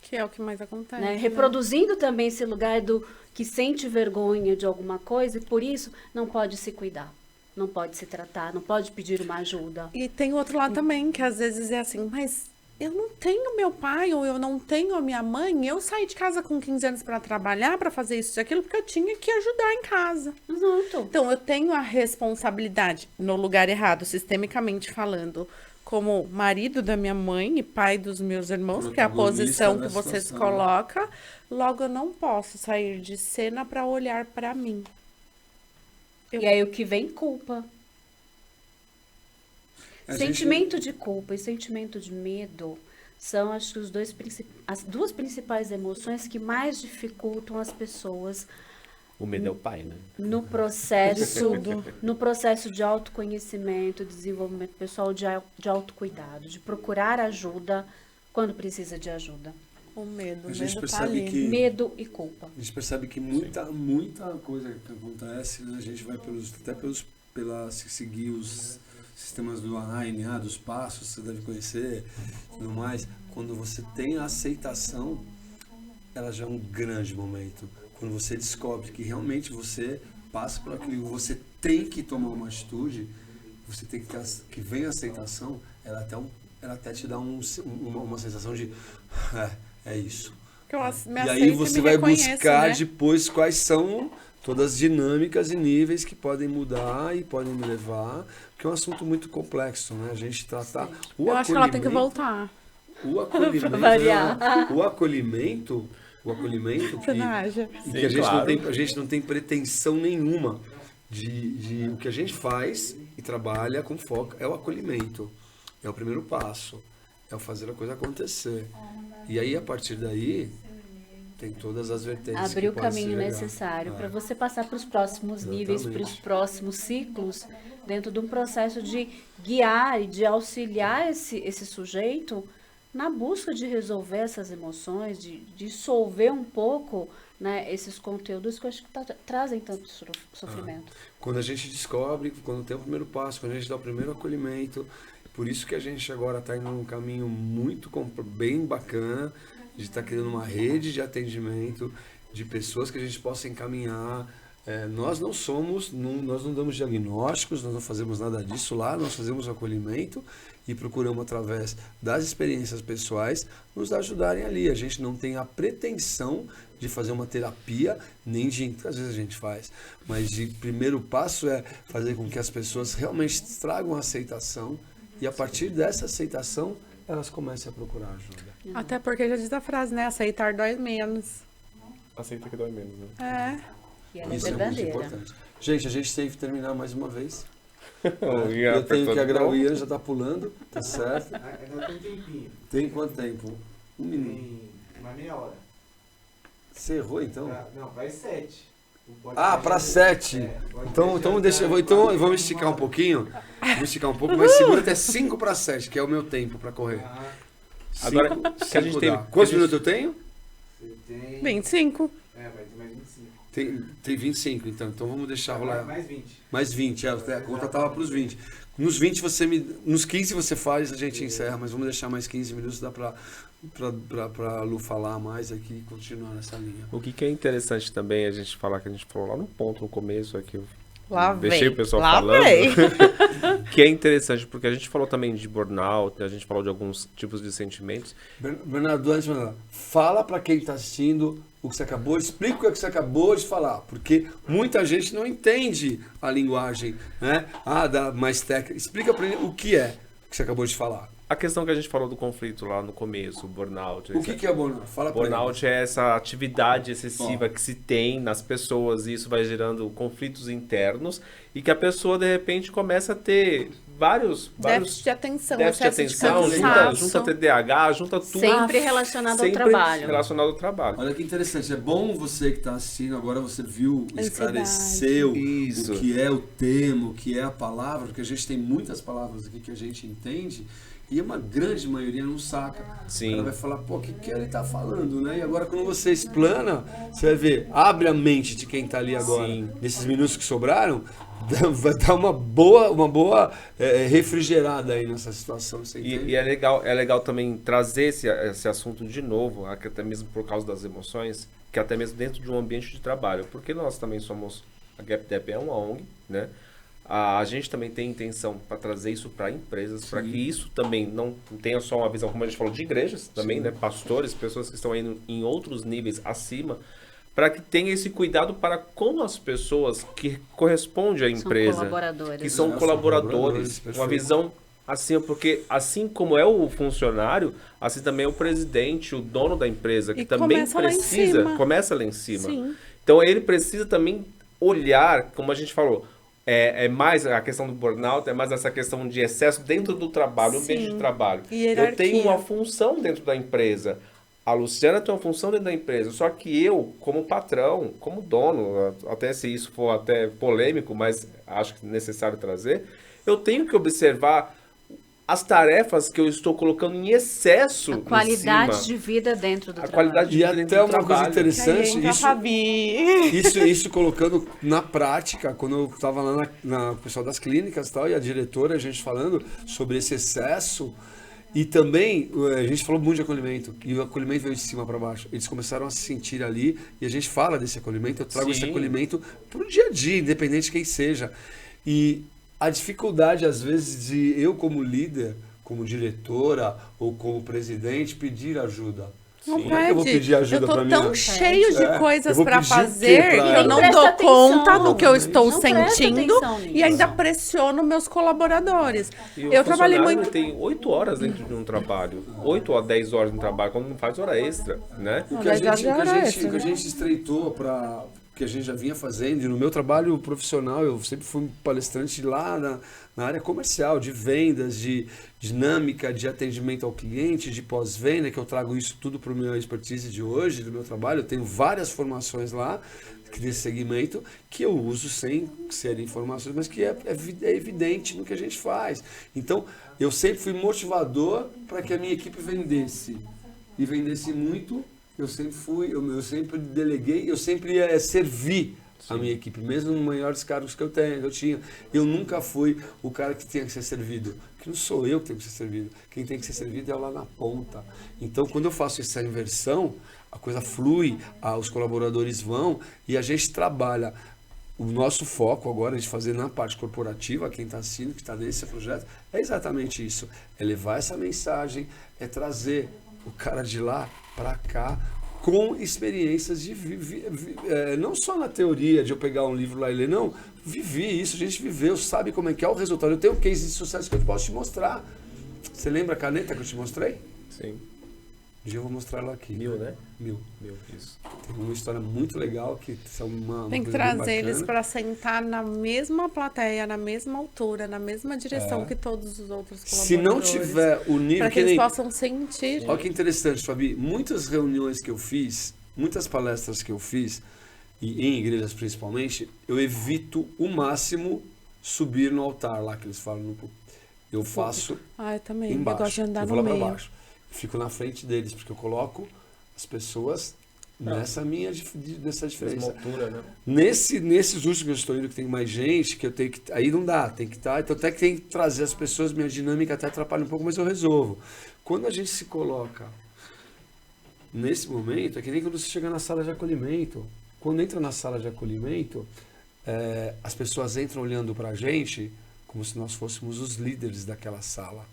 Que é o que mais acontece. Né? Né? Reproduzindo também esse lugar do que sente vergonha de alguma coisa e por isso não pode se cuidar, não pode se tratar, não pode pedir uma ajuda. E tem o outro lado também, que às vezes é assim, mas eu não tenho meu pai ou eu não tenho a minha mãe, eu saí de casa com 15 anos para trabalhar, para fazer isso e aquilo, porque eu tinha que ajudar em casa. Exato. Então, eu tenho a responsabilidade, no lugar errado, sistemicamente falando, como marido da minha mãe e pai dos meus irmãos, que é a posição que você se coloca, logo eu não posso sair de cena para olhar para mim. E aí o que vem? Culpa. Sentimento de culpa e sentimento de medo são, acho que, as duas principais emoções que mais dificultam as pessoas O medo é o pai, né? no processo de autoconhecimento, desenvolvimento pessoal, de autocuidado, de procurar ajuda quando precisa de ajuda. O medo, A o gente medo tá percebe ali. que Medo e culpa. a gente percebe que muita coisa que acontece, né? A gente vai pela seguir os sistemas do ANA, dos passos, você deve conhecer, tudo mais. Quando você tem a aceitação, ela já é um grande momento. Quando você descobre que realmente você passa por aquilo, você tem que tomar uma atitude, você tem que vem a aceitação, ela até te dá uma sensação de é isso. Que eu me E aí aceito você e me vai reconheço, buscar né? depois quais são todas as dinâmicas e níveis que podem mudar e podem me levar, porque é um assunto muito complexo, né? A gente tratar o Eu acho que ela tem que voltar. O acolhimento, Pra variar. o acolhimento Você não acha? que a gente não tem pretensão nenhuma de o que a gente faz e trabalha com foco é o acolhimento, é o primeiro passo, é o fazer a coisa acontecer. E aí a partir daí tem todas as vertentes. Abrir o que podem caminho ser legais. necessário para você passar para os próximos níveis, para os próximos ciclos, dentro de um processo de guiar e de auxiliar esse sujeito na busca de resolver essas emoções, de dissolver um pouco, né, esses conteúdos que eu acho que trazem tanto sofrimento. Quando a gente descobre, quando tem o primeiro passo, quando a gente dá o primeiro acolhimento, por isso que a gente agora está indo num caminho bem bacana, de estar criando uma rede de atendimento, de pessoas que a gente possa encaminhar. Nós não damos diagnósticos, nós não fazemos nada disso lá, nós fazemos acolhimento e procuramos, através das experiências pessoais, nos ajudarem ali. A gente não tem a pretensão de fazer uma terapia, nem de, às vezes a gente faz, mas de primeiro passo é fazer com que as pessoas realmente tragam aceitação e a partir dessa aceitação elas comecem a procurar ajuda. Até porque já diz a frase, né? Aceitar dói menos. Aceita que dói menos, né? E ela é Isso é muito verdadeira. importante. Gente, a gente tem que terminar mais uma vez. O Ian Eu tenho que apertou o Ian já está pulando, tá certo? Ainda tem tempinho. Tem quanto tempo? 1 minuto. Tem uma meia hora. Você errou então? Não, vai 7. Para 7. Então vamos esticar um pouquinho. Vamos esticar um pouco, mas segura até 5 para 7, que é o meu tempo para correr. Agora, que a gente tem... Quantos minutos eu tenho? Você tem... 25. Vai ter mais 25. Tem 25, então vamos deixar rolar. Mais 20. Mais 20, a conta tava para os 20. Nos 20 nos 15 você faz, a gente encerra, mas vamos deixar mais 15 minutos, dá pra Lu falar mais aqui e continuar nessa linha. O que é interessante também a gente falar, que a gente falou lá no ponto, no começo aqui, deixei vem. o pessoal Lá falando, vem. que é interessante, porque a gente falou também de burnout, a gente falou de alguns tipos de sentimentos. Bernardo, antes de mandar, fala para quem está assistindo o que você acabou, explica o que você acabou de falar, porque muita gente não entende a linguagem, né? Mais técnica. Explica para ele o que é que você acabou de falar. a questão que a gente falou do conflito lá no começo, o burnout. O que é burnout? Fala pra Burnout é essa atividade excessiva que se tem nas pessoas, e isso vai gerando conflitos internos, e que a pessoa, de repente, começa a ter vários Déficit de atenção, déficit de excesso de atenção, cansaço. junta TDAH, junta tudo. Sempre relacionado ao Sempre trabalho. relacionado ao trabalho. Olha que interessante, é bom você que está assistindo agora, você viu, esclareceu Isso. o que é o termo, o que é a palavra, porque a gente tem muitas palavras aqui que a gente entende e uma grande maioria não saca. Sim. Ela vai falar, pô, o que ele está falando, né? E agora quando você explana, você vai ver, abre a mente de quem está ali agora, Sim. nesses minutos que sobraram, vai dar uma boa refrigerada aí nessa situação, você entende? E é legal também trazer esse assunto de novo, até mesmo por causa das emoções, que até mesmo dentro de um ambiente de trabalho, porque nós também somos, a GapDep é uma ONG, né? A gente também tem intenção para trazer isso para empresas, para que isso também não tenha só uma visão, como a gente falou, de igrejas também, né? Pastores, pessoas que estão aí em outros níveis acima, para que tenha esse cuidado para com as pessoas que correspondem à empresa, São colaboradores. que são São colaboradores, colaboradores, uma perfeito. visão assim, porque assim como é o funcionário, assim também é o presidente, o dono da empresa, que E também começa lá em precisa, cima. começa lá em cima. Sim. Então ele precisa também olhar, como a gente falou, é mais a questão do burnout, é mais essa questão de excesso dentro do trabalho, o ambiente de trabalho. E Eu tenho hierarquia. uma função dentro da empresa. A Luciana tem uma função dentro da empresa, só que eu, como patrão, como dono, até se isso for até polêmico, mas acho que é necessário trazer, eu tenho que observar as tarefas que eu estou colocando em excesso A qualidade em cima. de vida dentro do A trabalho. qualidade de E vida dentro até do uma coisa trabalho. interessante, Entra a Fabi. isso colocando na prática, quando eu estava lá na o pessoal das clínicas e tal, e a diretora, a gente falando sobre esse excesso, e também a gente falou muito de acolhimento, e o acolhimento veio de cima para baixo. Eles começaram a se sentir ali, e a gente fala desse acolhimento, eu trago esse Sim. acolhimento para o dia a dia, independente de quem seja. E a dificuldade, às vezes, de eu como líder, como diretora ou como presidente, pedir ajuda. Não Como é que eu vou pede. pedir ajuda Eu tô pra tão mim? cheio de É, eu coisas vou pra pedir o quê fazer pra que ela? eu não Presta dou atenção. conta do que eu estou Não presta sentindo atenção nisso. e ainda pressiono meus colaboradores. E o Eu trabalhei funcionário, muito. ele tem 8 horas dentro de um trabalho, 8 a 10 horas de trabalho, quando não faz hora extra, né? O Não, que a mas já gente, o que a era gente, essa, o que a né? gente estreitou para que a gente já vinha fazendo, e no meu trabalho profissional, eu sempre fui um palestrante lá na área comercial, de vendas, de dinâmica, de atendimento ao cliente, de pós-venda, que eu trago isso tudo para o meu expertise de hoje, do meu trabalho. Eu tenho várias formações lá nesse segmento que eu uso sem ser informações, mas que é evidente no que a gente faz. Então, eu sempre fui motivador para que a minha equipe vendesse. E vendesse muito. Eu sempre deleguei, eu sempre ia servir a minha equipe, mesmo nos maiores cargos que eu tinha. Eu nunca fui o cara que tinha que ser servido, que não sou eu que tenho que ser servido. Quem tem que ser servido é lá na ponta. Então, quando eu faço essa inversão, a coisa flui, os colaboradores vão e a gente trabalha. O nosso foco agora de fazer na parte corporativa, quem está assistindo, que está nesse projeto, é exatamente isso. É levar essa mensagem, é trazer o cara de lá para cá com experiências de não só na teoria de eu pegar um livro lá e ler, não, vivi isso, a gente viveu, sabe como é que é o resultado. Eu tenho um case de sucesso que eu posso te mostrar. Você lembra a caneta que eu te mostrei? Sim. Um dia eu vou mostrar ela aqui. 1000, né? 1000. 1000, isso. Tem uma história muito legal que são uma Tem que coisa bem trazer eles bacana. para sentar na mesma plateia, na mesma altura, na mesma direção que todos os outros colaboradores. Se não tiver o nível para que eles possam sentir. Olha que interessante, Fabi. Muitas reuniões que eu fiz, muitas palestras que eu fiz, e em igrejas principalmente, eu evito o máximo subir no altar lá que eles falam. Eu faço Ah, eu também. embaixo. Eu gosto de andar Eu vou no lá para meio. baixo. Fico na frente deles, porque eu coloco as pessoas nessa Mesma diferença. altura, né? Nesses últimos que eu estou indo, que tem mais gente, que eu tenho que. Aí não dá, tem que estar. Então até que tem que trazer as pessoas, minha dinâmica até atrapalha um pouco, mas eu resolvo. Quando a gente se coloca nesse momento, é que nem quando você chega na sala de acolhimento. Quando entra na sala de acolhimento, as pessoas entram olhando pra gente como se nós fôssemos os líderes daquela sala.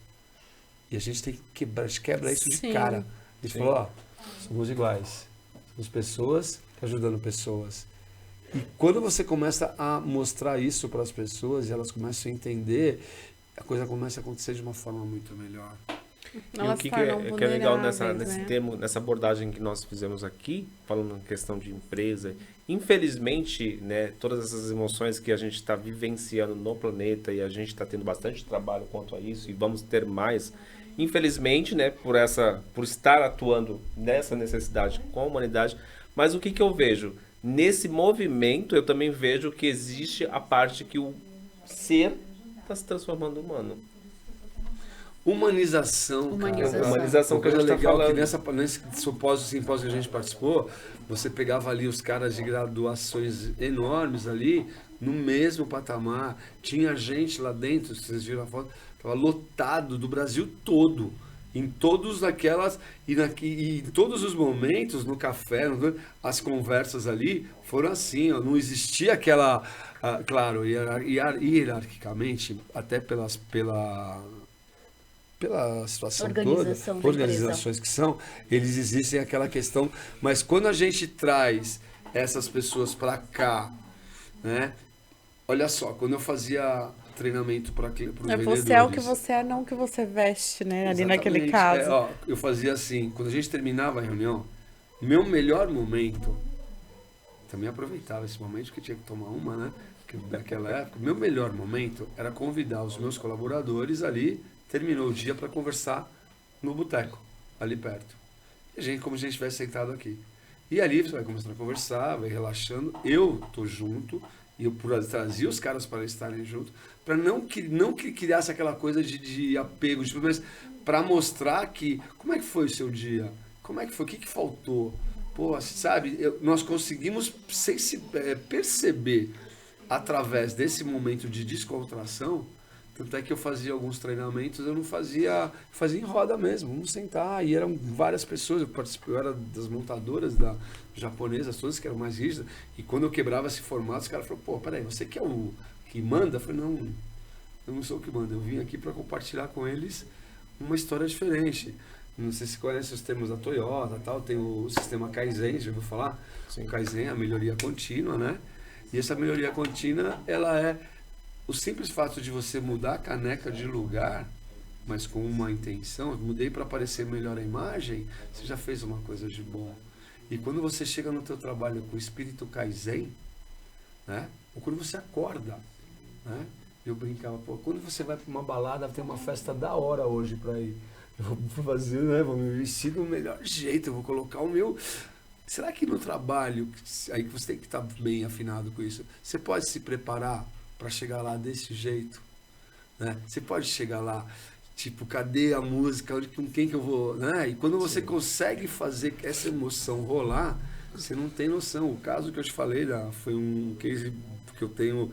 E a gente tem que quebrar, a gente quebra isso de Sim. cara. A gente falou, ó, somos iguais. Somos pessoas ajudando pessoas. E quando você começa a mostrar isso para as pessoas e elas começam a entender, a coisa começa a acontecer de uma forma muito melhor. E Elas o que tornam que é legal nesse vulneráveis, né? termo, nessa abordagem que nós fizemos aqui, falando em questão de empresa, infelizmente, né, todas essas emoções que a gente está vivenciando no planeta e a gente está tendo bastante trabalho quanto a isso e vamos ter mais, infelizmente, né, por estar atuando nessa necessidade com a humanidade, mas o que que eu vejo? Nesse movimento, eu também vejo que existe a parte que o ser está se transformando humano. Humanização, Humanização. cara. Humanização Uma que a coisa gente tá legal falando. que nesse simpósio que a gente participou, você pegava ali os caras de graduações enormes ali, no mesmo patamar. Tinha gente lá dentro, vocês viram a foto, estava lotado do Brasil todo. Em todos aquelas e em todos os momentos no café, as conversas ali foram assim, ó, não existia aquela, claro, hierarquicamente, até pela situação Organização toda, da organizações que são, eles existem aquela questão, mas quando a gente traz essas pessoas para cá, né? Olha só, quando eu fazia treinamento para os vendedores. Você é o que você é, não o que você veste, né? Ali naquele Exatamente. caso. Ó, eu fazia assim, quando a gente terminava a reunião, meu melhor momento, também aproveitava esse momento, porque tinha que tomar uma, né? Porque naquela época, meu melhor momento era convidar os meus colaboradores ali, terminou o dia para conversar no boteco, ali perto. E a gente, como se a gente estivesse sentado aqui. E ali você vai começando a conversar, vai relaxando, eu tô junto, e eu trazia os caras para estarem juntos, para não que criasse aquela coisa de apego, mas para mostrar que, como é que foi o seu dia? Como é que foi? O que faltou? Pô, sabe, nós conseguimos perceber através desse momento de descontração. Tanto é que eu fazia alguns treinamentos, eu não fazia em roda mesmo, vamos sentar, e eram várias pessoas, eu era das montadoras japonesas, todas que eram mais rígidas, e quando eu quebrava esse formato, os caras falaram, pô, peraí, você que é o que manda? Eu falei, não, eu não sou o que manda, eu vim aqui para compartilhar com eles uma história diferente. Não sei se conhece os termos da Toyota, tal, tem o sistema Kaizen, já ouviu falar? Sim. O Kaizen é a melhoria contínua, né? E essa melhoria contínua, ela é o simples fato de você mudar a caneca de lugar, mas com uma intenção, mudei para aparecer melhor a imagem, você já fez uma coisa de bom. E quando você chega no teu trabalho com o espírito Kaizen, né? Ou quando você acorda, né? Eu brincava, pô, quando você vai para uma balada, tem uma festa da hora hoje para ir. Eu vou fazer, né? Vou me vestir do melhor jeito, eu vou colocar o meu... Será que no trabalho, aí que você tem que estar bem afinado com isso, você pode se preparar para chegar lá desse jeito, né? Você pode chegar lá, tipo, cadê a música, com quem que eu vou, né? E quando você consegue fazer essa emoção rolar, você não tem noção. O caso que eu te falei, foi um case que eu tenho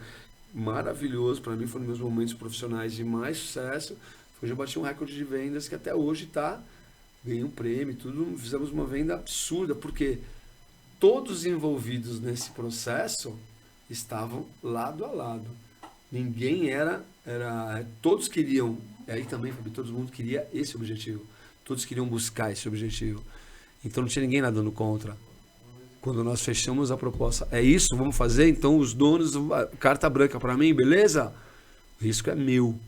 maravilhoso, para mim foi um dos meus momentos profissionais de mais sucesso. Hoje eu bati um recorde de vendas que até hoje ganhei um prêmio, tudo, fizemos uma venda absurda, porque todos envolvidos nesse processo estavam lado a lado. Ninguém todos queriam, aí também, Fabi, todo mundo queria esse objetivo. Todos queriam buscar esse objetivo. Então não tinha ninguém nadando contra. Quando nós fechamos a proposta, é isso, vamos fazer? Então os donos, carta branca para mim, beleza? O risco é meu.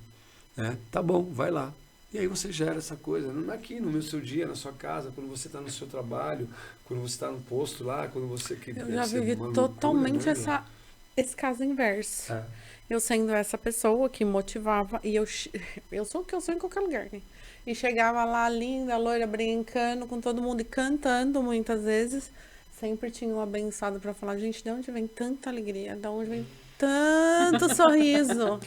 Tá bom, vai lá. E aí você gera essa coisa, não aqui no seu dia, na sua casa, quando você está no seu trabalho, quando você está no posto lá, quando você... Eu já vivi totalmente esse caso inverso. Eu sendo essa pessoa que motivava, e eu sou o que eu sou em qualquer lugar, né? E chegava lá, linda, loira, brincando com todo mundo e cantando muitas vezes. Sempre tinha um abençoado para falar, gente, de onde vem tanta alegria? De onde vem tanto sorriso?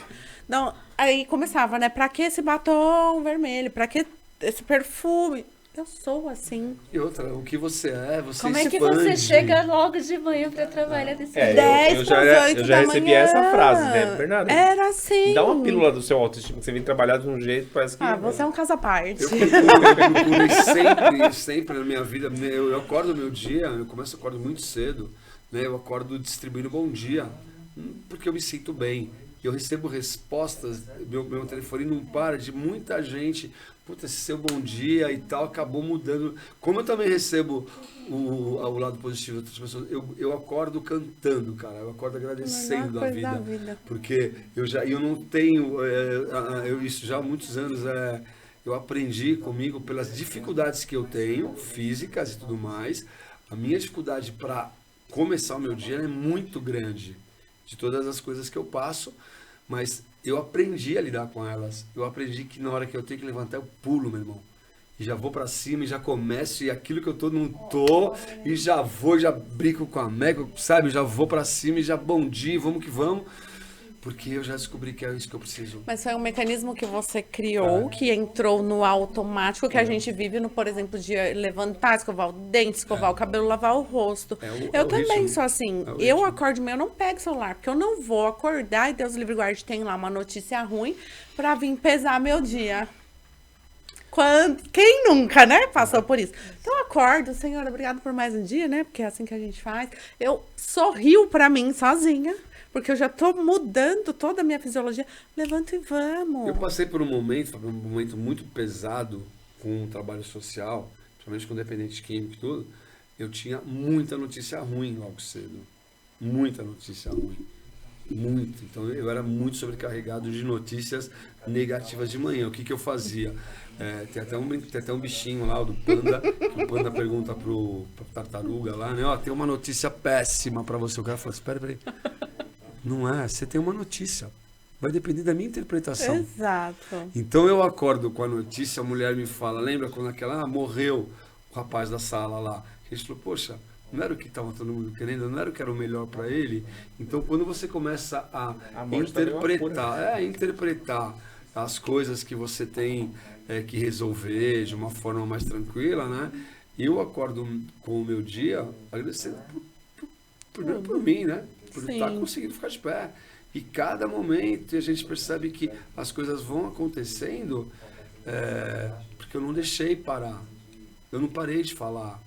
Então, aí começava, né? Pra que esse batom vermelho? Pra que esse perfume? Eu sou assim. E outra, o que você é, você Como é que expande. você chega logo de manhã para trabalhar desse jeito? 10 eu para 8 já da recebi manhã. essa frase, né, Bernardo? Era assim. Dá uma pílula do seu autoestima, que você vem trabalhar de um jeito, parece que... Você é um caso à parte. Eu procurei sempre na minha vida, eu acordo no meu dia, eu acordo muito cedo, né? Eu acordo distribuindo bom dia, porque eu me sinto bem. Eu recebo respostas, meu telefone não para, de muita gente, puta, esse seu bom dia e tal, acabou mudando. Como eu também recebo o lado positivo das pessoas, eu acordo cantando, cara, eu acordo agradecendo a vida. Porque eu não tenho, isso já há muitos anos, eu aprendi comigo pelas dificuldades que eu tenho, físicas e tudo mais. A minha dificuldade para começar o meu dia é muito grande, de todas as coisas que eu passo, mas eu aprendi a lidar com elas. Eu aprendi que na hora que eu tenho que levantar, eu pulo, meu irmão. E já vou pra cima e já começo, e aquilo que eu tô, não tô, e já vou, já brinco com a Mega, sabe? Já vou pra cima e já bom dia, vamos que vamos. Porque eu já descobri que é isso que eu preciso. Mas foi um mecanismo que você criou, que entrou no automático, que a gente vive no, por exemplo, de levantar, escovar o dente, escovar o cabelo, lavar o rosto. Eu também ritmo. sou assim. É o Eu ritmo. acordo de manhã, eu não pego o celular, porque eu não vou acordar e Deus livre guarde, tem lá uma notícia ruim pra vir pesar meu dia. Quem nunca, né, passou por isso? Então eu acordo, Senhor, obrigado por mais um dia, né? Porque é assim que a gente faz. Eu sorrio pra mim sozinha, porque eu já tô mudando toda a minha fisiologia. Levanta e vamos. Eu passei por um momento muito pesado com o trabalho social, principalmente com dependente químico e tudo. Eu tinha muita notícia ruim logo cedo. Muita notícia ruim. Muito. Então eu era muito sobrecarregado de notícias negativas de manhã. O que eu fazia? Tem até um bichinho lá, o do panda, que o panda pergunta pro tartaruga lá, né? Ó, tem uma notícia péssima pra você. O cara fala, espera aí. Não é, você tem uma notícia. Vai depender da minha interpretação. Exato. Então eu acordo com a notícia, a mulher me fala, lembra quando aquela morreu o rapaz da sala lá? A gente falou, poxa, não era o que estava todo mundo querendo, não era o que era o melhor para ele. Então quando você começa a interpretar as coisas que você tem que resolver de uma forma mais tranquila, né? Eu acordo com o meu dia agradecendo primeiro por mim, né? Por estar conseguindo ficar de pé. E cada momento a gente percebe que as coisas vão acontecendo porque eu não deixei parar. Eu não parei de falar.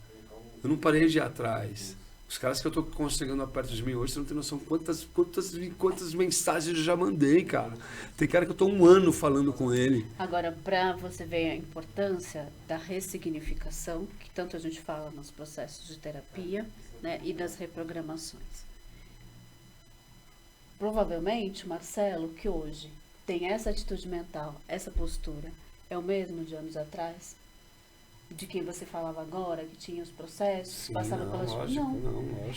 Eu não parei de ir atrás. Os caras que eu tô conseguindo perto de mim hoje, você não tem noção quantas mensagens eu já mandei, cara. Tem cara que eu tô 1 ano falando com ele. Agora, para você ver a importância da ressignificação, que tanto a gente fala nos processos de terapia, né, e das reprogramações. Provavelmente, Marcelo, que hoje tem essa atitude mental, essa postura, é o mesmo de anos atrás? De quem você falava agora, que tinha os processos, Sim, passava pelas... lógico.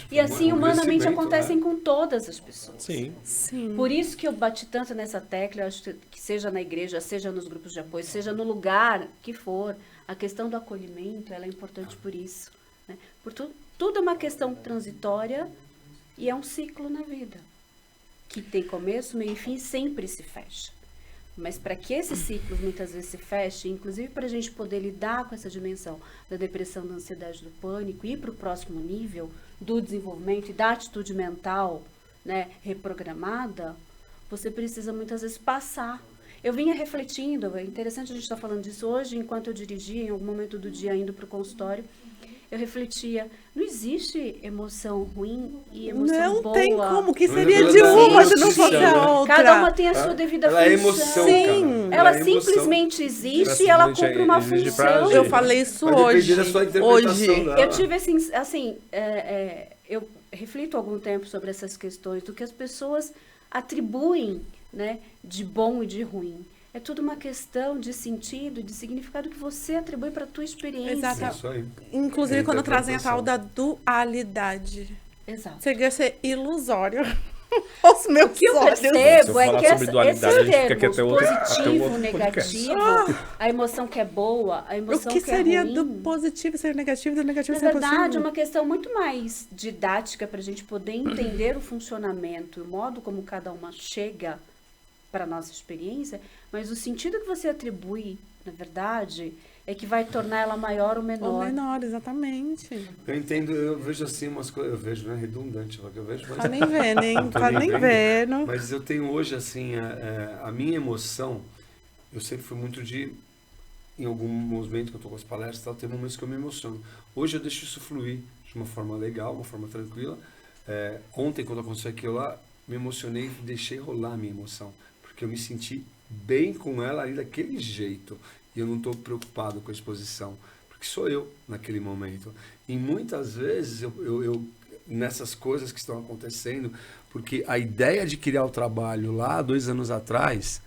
E assim, humanamente, crescimento, acontecem com todas as pessoas. Sim. Sim. Por isso que eu bati tanto nessa tecla, eu acho que seja na igreja, seja nos grupos de apoio, seja no lugar que for, a questão do acolhimento, ela é importante por isso. Né? Por tudo é uma questão transitória e é um ciclo na vida, que tem começo, meio e fim, sempre se fecha. Mas para que esse ciclo muitas vezes se feche, inclusive para a gente poder lidar com essa dimensão da depressão, da ansiedade, do pânico, e ir para o próximo nível do desenvolvimento e da atitude mental, né, reprogramada, você precisa muitas vezes passar. Eu vinha refletindo, é interessante a gente estar falando disso hoje, enquanto eu dirigia, em algum momento do dia, indo para o consultório, eu refletia, não existe emoção ruim e emoção Não boa. tem como, que Não seria é de uma verdade, se não fosse né? a outra. Cada uma tem a sua devida Ela função. é emoção, Sim. cara. Ela é emoção. simplesmente existe e ela simplesmente cumpre uma existe pra função. agir. Eu falei isso Vai hoje. depender da sua interpretação Hoje. dela. Eu tive assim, eu reflito há algum tempo sobre essas questões do que as pessoas atribuem, né, de bom e de ruim. É tudo uma questão de sentido, de significado que você atribui para a tua experiência. Exato. É isso aí. Inclusive, É quando trazem a interpretação. tal da dualidade. Exato. Chega a ser ilusório. Os meus O que eu olhos. Se eu percebo é falar que sobre dualidade, a gente fica aqui esses até outro positivo, podcast. negativo, a emoção que é boa, a O emoção que que é seria ruim. do positivo ser negativo e do negativo Na ser verdade, é positivo? uma questão muito mais didática para a gente poder entender o funcionamento, o modo como cada uma chega para a nossa experiência, mas o sentido que você atribui, na verdade, é que vai tornar ela maior ou Ou menor. menor, exatamente. Eu entendo, eu vejo assim umas coisas, eu vejo, não é redundante, eu vejo, mas... Tá nem vendo, hein? Não tô Tá nem vendo. Mas eu tenho hoje, assim, a minha emoção, eu sempre fui muito em algum momento que eu tô com as palestras, tal, tem momentos que eu me emociono. Hoje eu deixo isso fluir de uma forma legal, uma forma tranquila. Ontem, quando aconteceu aquilo lá, me emocionei e deixei rolar a minha emoção, porque eu me senti bem com ela ali daquele jeito. E eu não estou preocupado com a exposição, porque sou eu naquele momento. E muitas vezes eu nessas coisas que estão acontecendo, porque a ideia de criar o trabalho lá 2 anos atrás,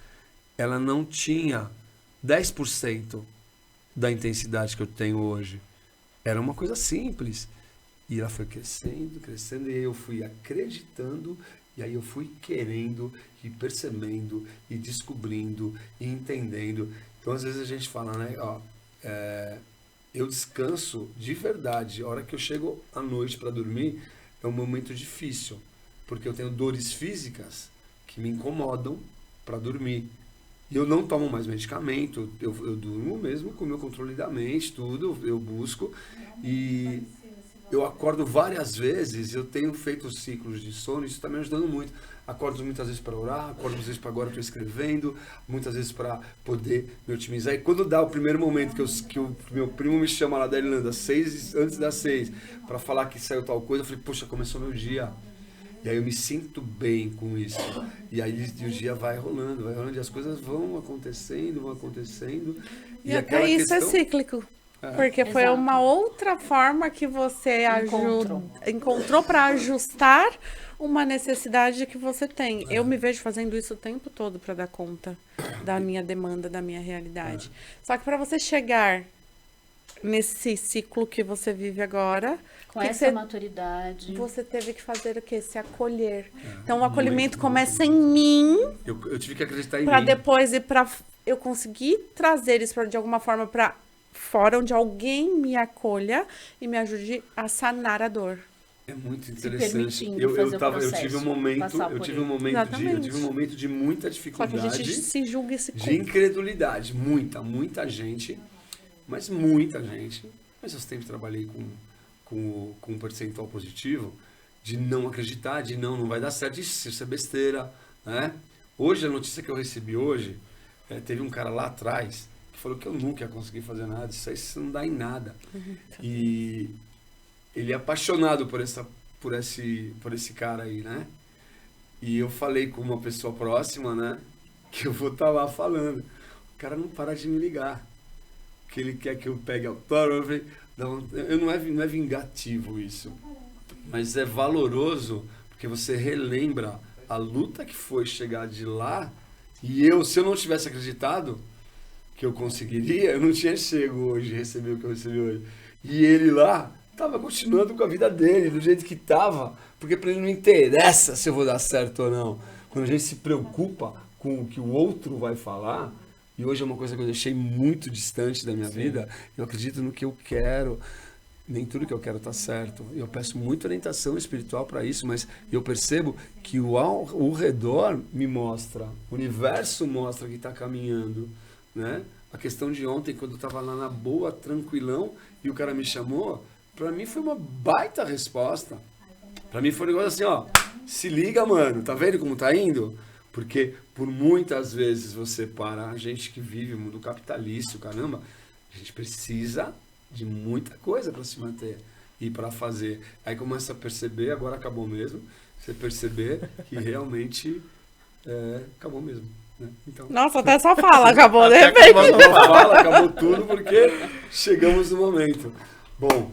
ela não tinha 10% da intensidade que eu tenho hoje. Era uma coisa simples. E ela foi crescendo, crescendo, e aí eu fui acreditando, e aí eu fui querendo, e percebendo, e descobrindo, e entendendo. Então, às vezes a gente fala, né, ó, eu descanso de verdade. A hora que eu chego à noite para dormir, é um momento difícil, porque eu tenho dores físicas que me incomodam para dormir. E eu não tomo mais medicamento, eu durmo mesmo com o meu controle da mente, tudo, eu busco. E eu acordo várias vezes, eu tenho feito ciclos de sono, isso está me ajudando muito. Acordo muitas vezes para orar, acordo muitas vezes para agora estou escrevendo, muitas vezes para poder me otimizar. E quando dá o primeiro momento que o meu primo me chama lá da Irlanda, antes das 6, para falar que saiu tal coisa, eu falei, poxa, começou meu dia. E aí eu me sinto bem com isso. E aí o dia vai rolando, e as coisas vão acontecendo. E até isso é cíclico. Porque foi Exato. uma outra forma que você encontrou para ajustar uma necessidade que você tem. Eu me vejo fazendo isso o tempo todo para dar conta da minha demanda, da minha realidade. Só que para você chegar nesse ciclo que você vive agora, Com que essa maturidade. você teve que fazer o quê? Se acolher. Então o acolhimento começa em mim, Eu tive que acreditar em para mim. depois ir para eu conseguir trazer isso de alguma forma para fora, onde alguém me acolha e me ajude a sanar a dor. É muito Se interessante. permitindo Eu fazer o tive processo, passar por ele. Exatamente. um momento de muita Só que dificuldade, a gente se julga e se de culpa. incredulidade, muita gente, mas muita gente. Mas eu sempre trabalhei com um percentual positivo de não acreditar, de não vai dar certo, isso é besteira, né? Hoje, a notícia que eu recebi hoje, teve um cara lá atrás que falou que eu nunca ia conseguir fazer nada, isso não dá em nada. E ele é apaixonado por esse cara aí, né? E eu falei com uma pessoa próxima, né? Que eu vou estar lá falando. O cara não para de me ligar. Que ele quer que eu pegue autógrafo. Não é vingativo isso. Mas é valoroso, porque você relembra a luta que foi chegar de lá. E se eu não tivesse acreditado que eu conseguiria, eu não tinha chego hoje, receber o que eu recebi hoje. E ele lá estava continuando com a vida dele, do jeito que estava, porque para ele não interessa se eu vou dar certo ou não. Quando a gente se preocupa com o que o outro vai falar, e hoje é uma coisa que eu deixei muito distante da minha vida, eu acredito no que eu quero. Nem tudo que eu quero está certo. Eu peço muita orientação espiritual para isso, mas eu percebo que o redor me mostra, o universo mostra que está caminhando, né? A questão de ontem, quando eu estava lá na boa, tranquilão, e o cara me chamou, para mim foi uma baita resposta. Para mim foi um negócio assim, ó, se liga, mano, tá vendo como tá indo? Porque por muitas vezes você para, a gente que vive o mundo capitalício, caramba, a gente precisa de muita coisa para se manter e para fazer. Aí começa a perceber, agora acabou mesmo, você perceber que realmente acabou mesmo. Né? Então, Nossa, até só fala, acabou, de Até repente. acabou. acabou tudo porque chegamos no momento. Bom,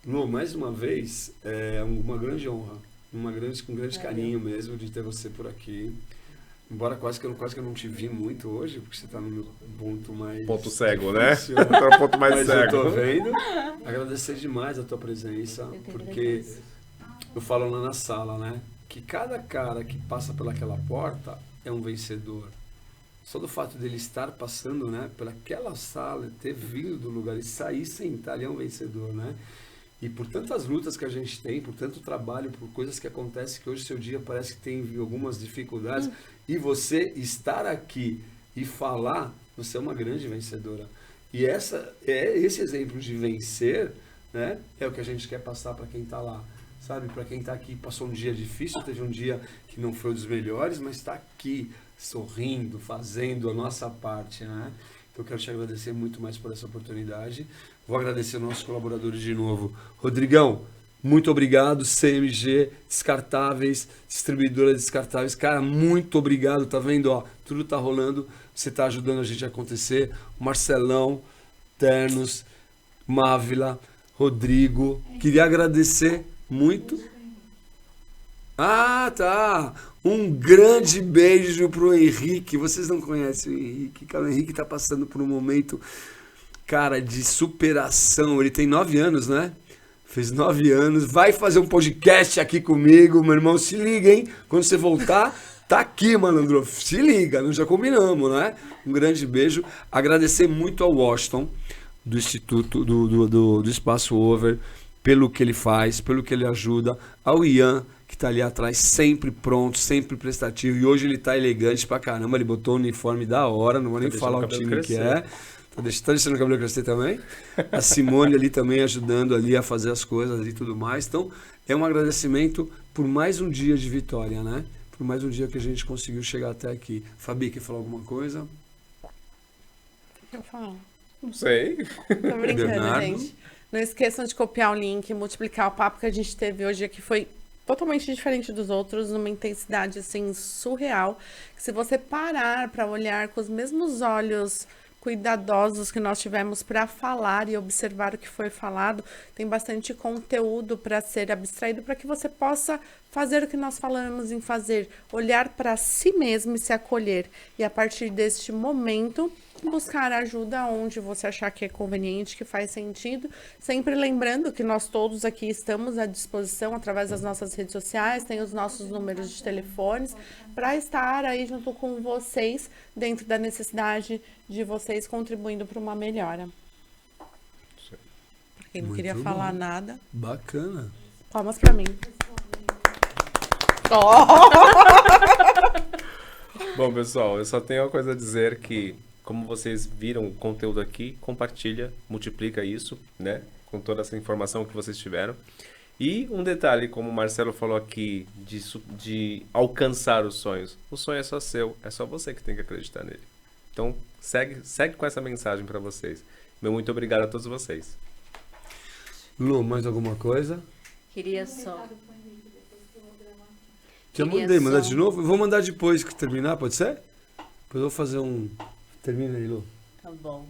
Lu, mais uma vez, é uma grande honra, com grande carinho mesmo de ter você por aqui. Embora quase que eu não te vi muito hoje, porque você está no meu ponto mais... Ponto cego, né? difícil, Tá no ponto mais Mas eu tô cego. vendo. Agradecer demais a tua presença, porque eu falo lá na sala, né? Que cada cara que passa pelaquela porta é um vencedor. Só do fato dele estar passando, né, pelaquela sala, ter vindo do lugar e sair, sentar, ele é um vencedor, né? E por tantas lutas que a gente tem, por tanto trabalho, por coisas que acontecem, que hoje seu dia parece que tem algumas dificuldades, e você estar aqui e falar, você é uma grande vencedora. E esse exemplo de vencer, né, é o que a gente quer passar para quem está lá. Sabe, para quem está aqui, passou um dia difícil, teve um dia que não foi dos melhores, mas está aqui, sorrindo, fazendo a nossa parte, né? Então eu quero te agradecer muito mais por essa oportunidade. Vou agradecer aos nossos colaboradores de novo. Rodrigão, muito obrigado. CMG Descartáveis, distribuidora de descartáveis. Cara, muito obrigado. Tá vendo? Ó, tudo tá rolando. Você tá ajudando a gente a acontecer. Marcelão, Ternos, Mávila, Rodrigo. Queria agradecer muito. Ah, tá. Um grande beijo pro Henrique. Vocês não conhecem o Henrique, cara. O Henrique tá passando por um momento, cara, de superação. Ele tem 9 anos, né? Fez 9 anos. Vai fazer um podcast aqui comigo, meu irmão. Se liga, hein? Quando você voltar, tá aqui, malandro. Se liga, nós já combinamos, né? Um grande beijo. Agradecer muito ao Washington, do Instituto, do Espaço Over, pelo que ele faz, pelo que ele ajuda. Ao Ian, que tá ali atrás, sempre pronto, sempre prestativo. E hoje ele tá elegante pra caramba. Ele botou o uniforme da hora, não vou nem falar o time que é. Tá deixando o cabelo crescer também. A Simone ali também ajudando ali a fazer as coisas e tudo mais. Então, é um agradecimento por mais um dia de vitória, né? Por mais um dia que a gente conseguiu chegar até aqui. Fabi, quer falar alguma coisa? Eu falo. Não sei. Tô brincando, Bernardo? gente. Não esqueçam de copiar o link, multiplicar o papo que a gente teve hoje aqui. Foi totalmente diferente dos outros, numa intensidade, assim, surreal. Que se você parar para olhar com os mesmos olhos cuidadosos que nós tivemos para falar e observar o que foi falado, tem bastante conteúdo para ser abstraído para que você possa fazer o que nós falamos em fazer, olhar para si mesmo e se acolher. E a partir deste momento, buscar ajuda onde você achar que é conveniente, que faz sentido, sempre lembrando que nós todos aqui estamos à disposição através das nossas redes sociais, tem os nossos números de telefones, para estar aí junto com vocês, dentro da necessidade de vocês contribuindo para uma melhora. Pra quem não Muito queria bom. falar nada, Bacana. palmas para mim. Bom, pessoal, eu só tenho uma coisa a dizer que, como vocês viram o conteúdo aqui, compartilha, multiplica isso, né? Com toda essa informação que vocês tiveram. E um detalhe, como o Marcelo falou aqui, de alcançar os sonhos. O sonho é só seu, é só você que tem que acreditar nele. Então, segue com essa mensagem para vocês. Meu muito obrigado a todos vocês. Lu, mais alguma coisa? Queria só. Já Queria mandei, mandar só- de novo? Eu vou mandar depois que terminar, pode ser? Depois eu vou fazer um... Termina aí, Lu. Tá bom.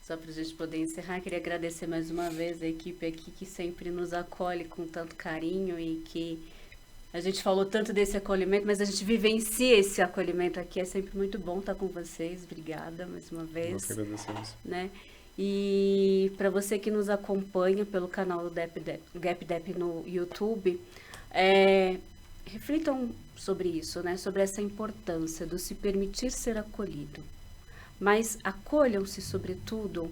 Só para a gente poder encerrar, queria agradecer mais uma vez a equipe aqui que sempre nos acolhe com tanto carinho e que a gente falou tanto desse acolhimento, mas a gente vivencia esse acolhimento aqui. É sempre muito bom estar com vocês. Obrigada mais uma vez. Nós que agradecemos. Né? E para você que nos acompanha pelo canal do GapDep no YouTube, reflitam sobre isso, né? Sobre essa importância do se permitir ser acolhido. Mas acolham-se, sobretudo,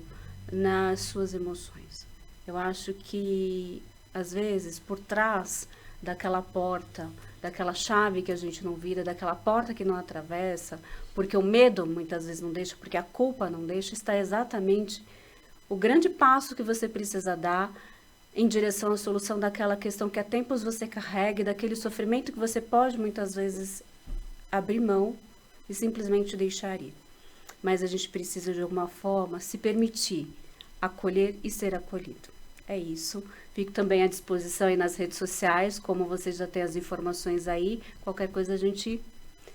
nas suas emoções. Eu acho que, às vezes, por trás daquela porta, daquela chave que a gente não vira, daquela porta que não atravessa, porque o medo muitas vezes não deixa, porque a culpa não deixa, está exatamente o grande passo que você precisa dar em direção à solução daquela questão que há tempos você carrega e daquele sofrimento que você pode muitas vezes abrir mão e simplesmente deixar ir. Mas a gente precisa de alguma forma se permitir acolher e ser acolhido. É isso. Fico também à disposição aí nas redes sociais, como vocês já têm as informações aí, qualquer coisa a gente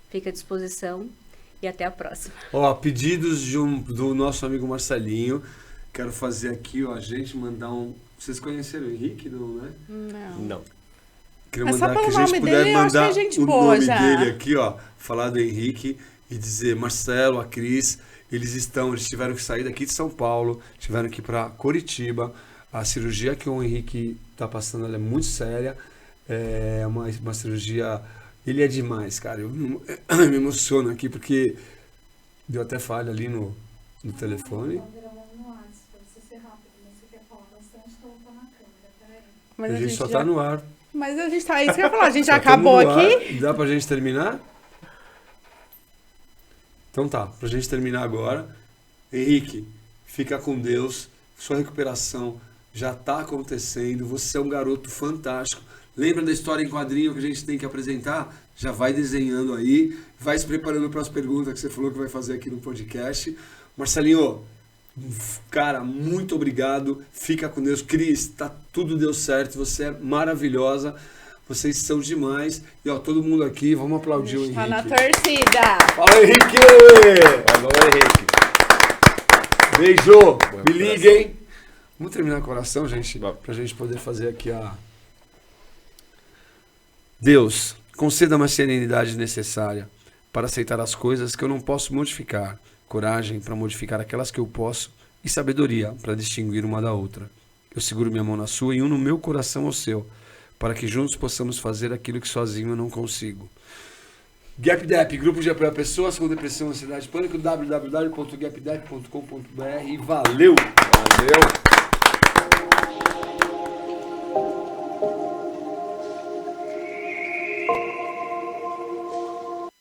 fica à disposição e até a próxima. Ó, pedidos do nosso amigo Marcelinho. Quero fazer aqui, ó, a gente mandar um... Vocês conheceram o Henrique, não, né? Não. Queria Mas só mandar que pelo a gente nome puder dele, eu acho que mandar é gente o boa nome já. dele aqui, ó. Falar do Henrique e dizer, Marcelo, a Cris, eles tiveram que sair daqui de São Paulo, tiveram que ir para Curitiba. A cirurgia que o Henrique tá passando, ela é muito séria. É uma cirurgia... Ele é demais, cara. Eu me emociono aqui porque deu até falha ali no telefone. Mas A gente só já... tá no ar. Mas a gente tá... Isso que eu ia falar, a gente já Só tamo acabou no ar. aqui? Dá pra gente terminar? Então tá, pra gente terminar agora. Henrique, fica com Deus. Sua recuperação já tá acontecendo. Você é um garoto fantástico. Lembra da história em quadrinho que a gente tem que apresentar? Já vai desenhando aí. Vai se preparando para as perguntas que você falou que vai fazer aqui no podcast. Marcelinho, cara, muito obrigado. Fica com Deus. Cris, tudo deu certo. Você é maravilhosa. Vocês são demais. E ó, todo mundo aqui, vamos aplaudir o Henrique. Tá na torcida. Fala, Henrique! Falou, Henrique. Beijo! Boa Me liga, hein? Vamos terminar com a oração, gente? Vamos. Pra gente poder fazer aqui Deus, conceda-me a serenidade necessária para aceitar as coisas que eu não posso modificar, coragem para modificar aquelas que eu posso e sabedoria para distinguir uma da outra. Eu seguro minha mão na sua e uno meu coração ao seu, para que juntos possamos fazer aquilo que sozinho eu não consigo. GapDep, grupo de apoio a pessoas com depressão, ansiedade e pânico, www.gapdep.com.br. Valeu! Valeu!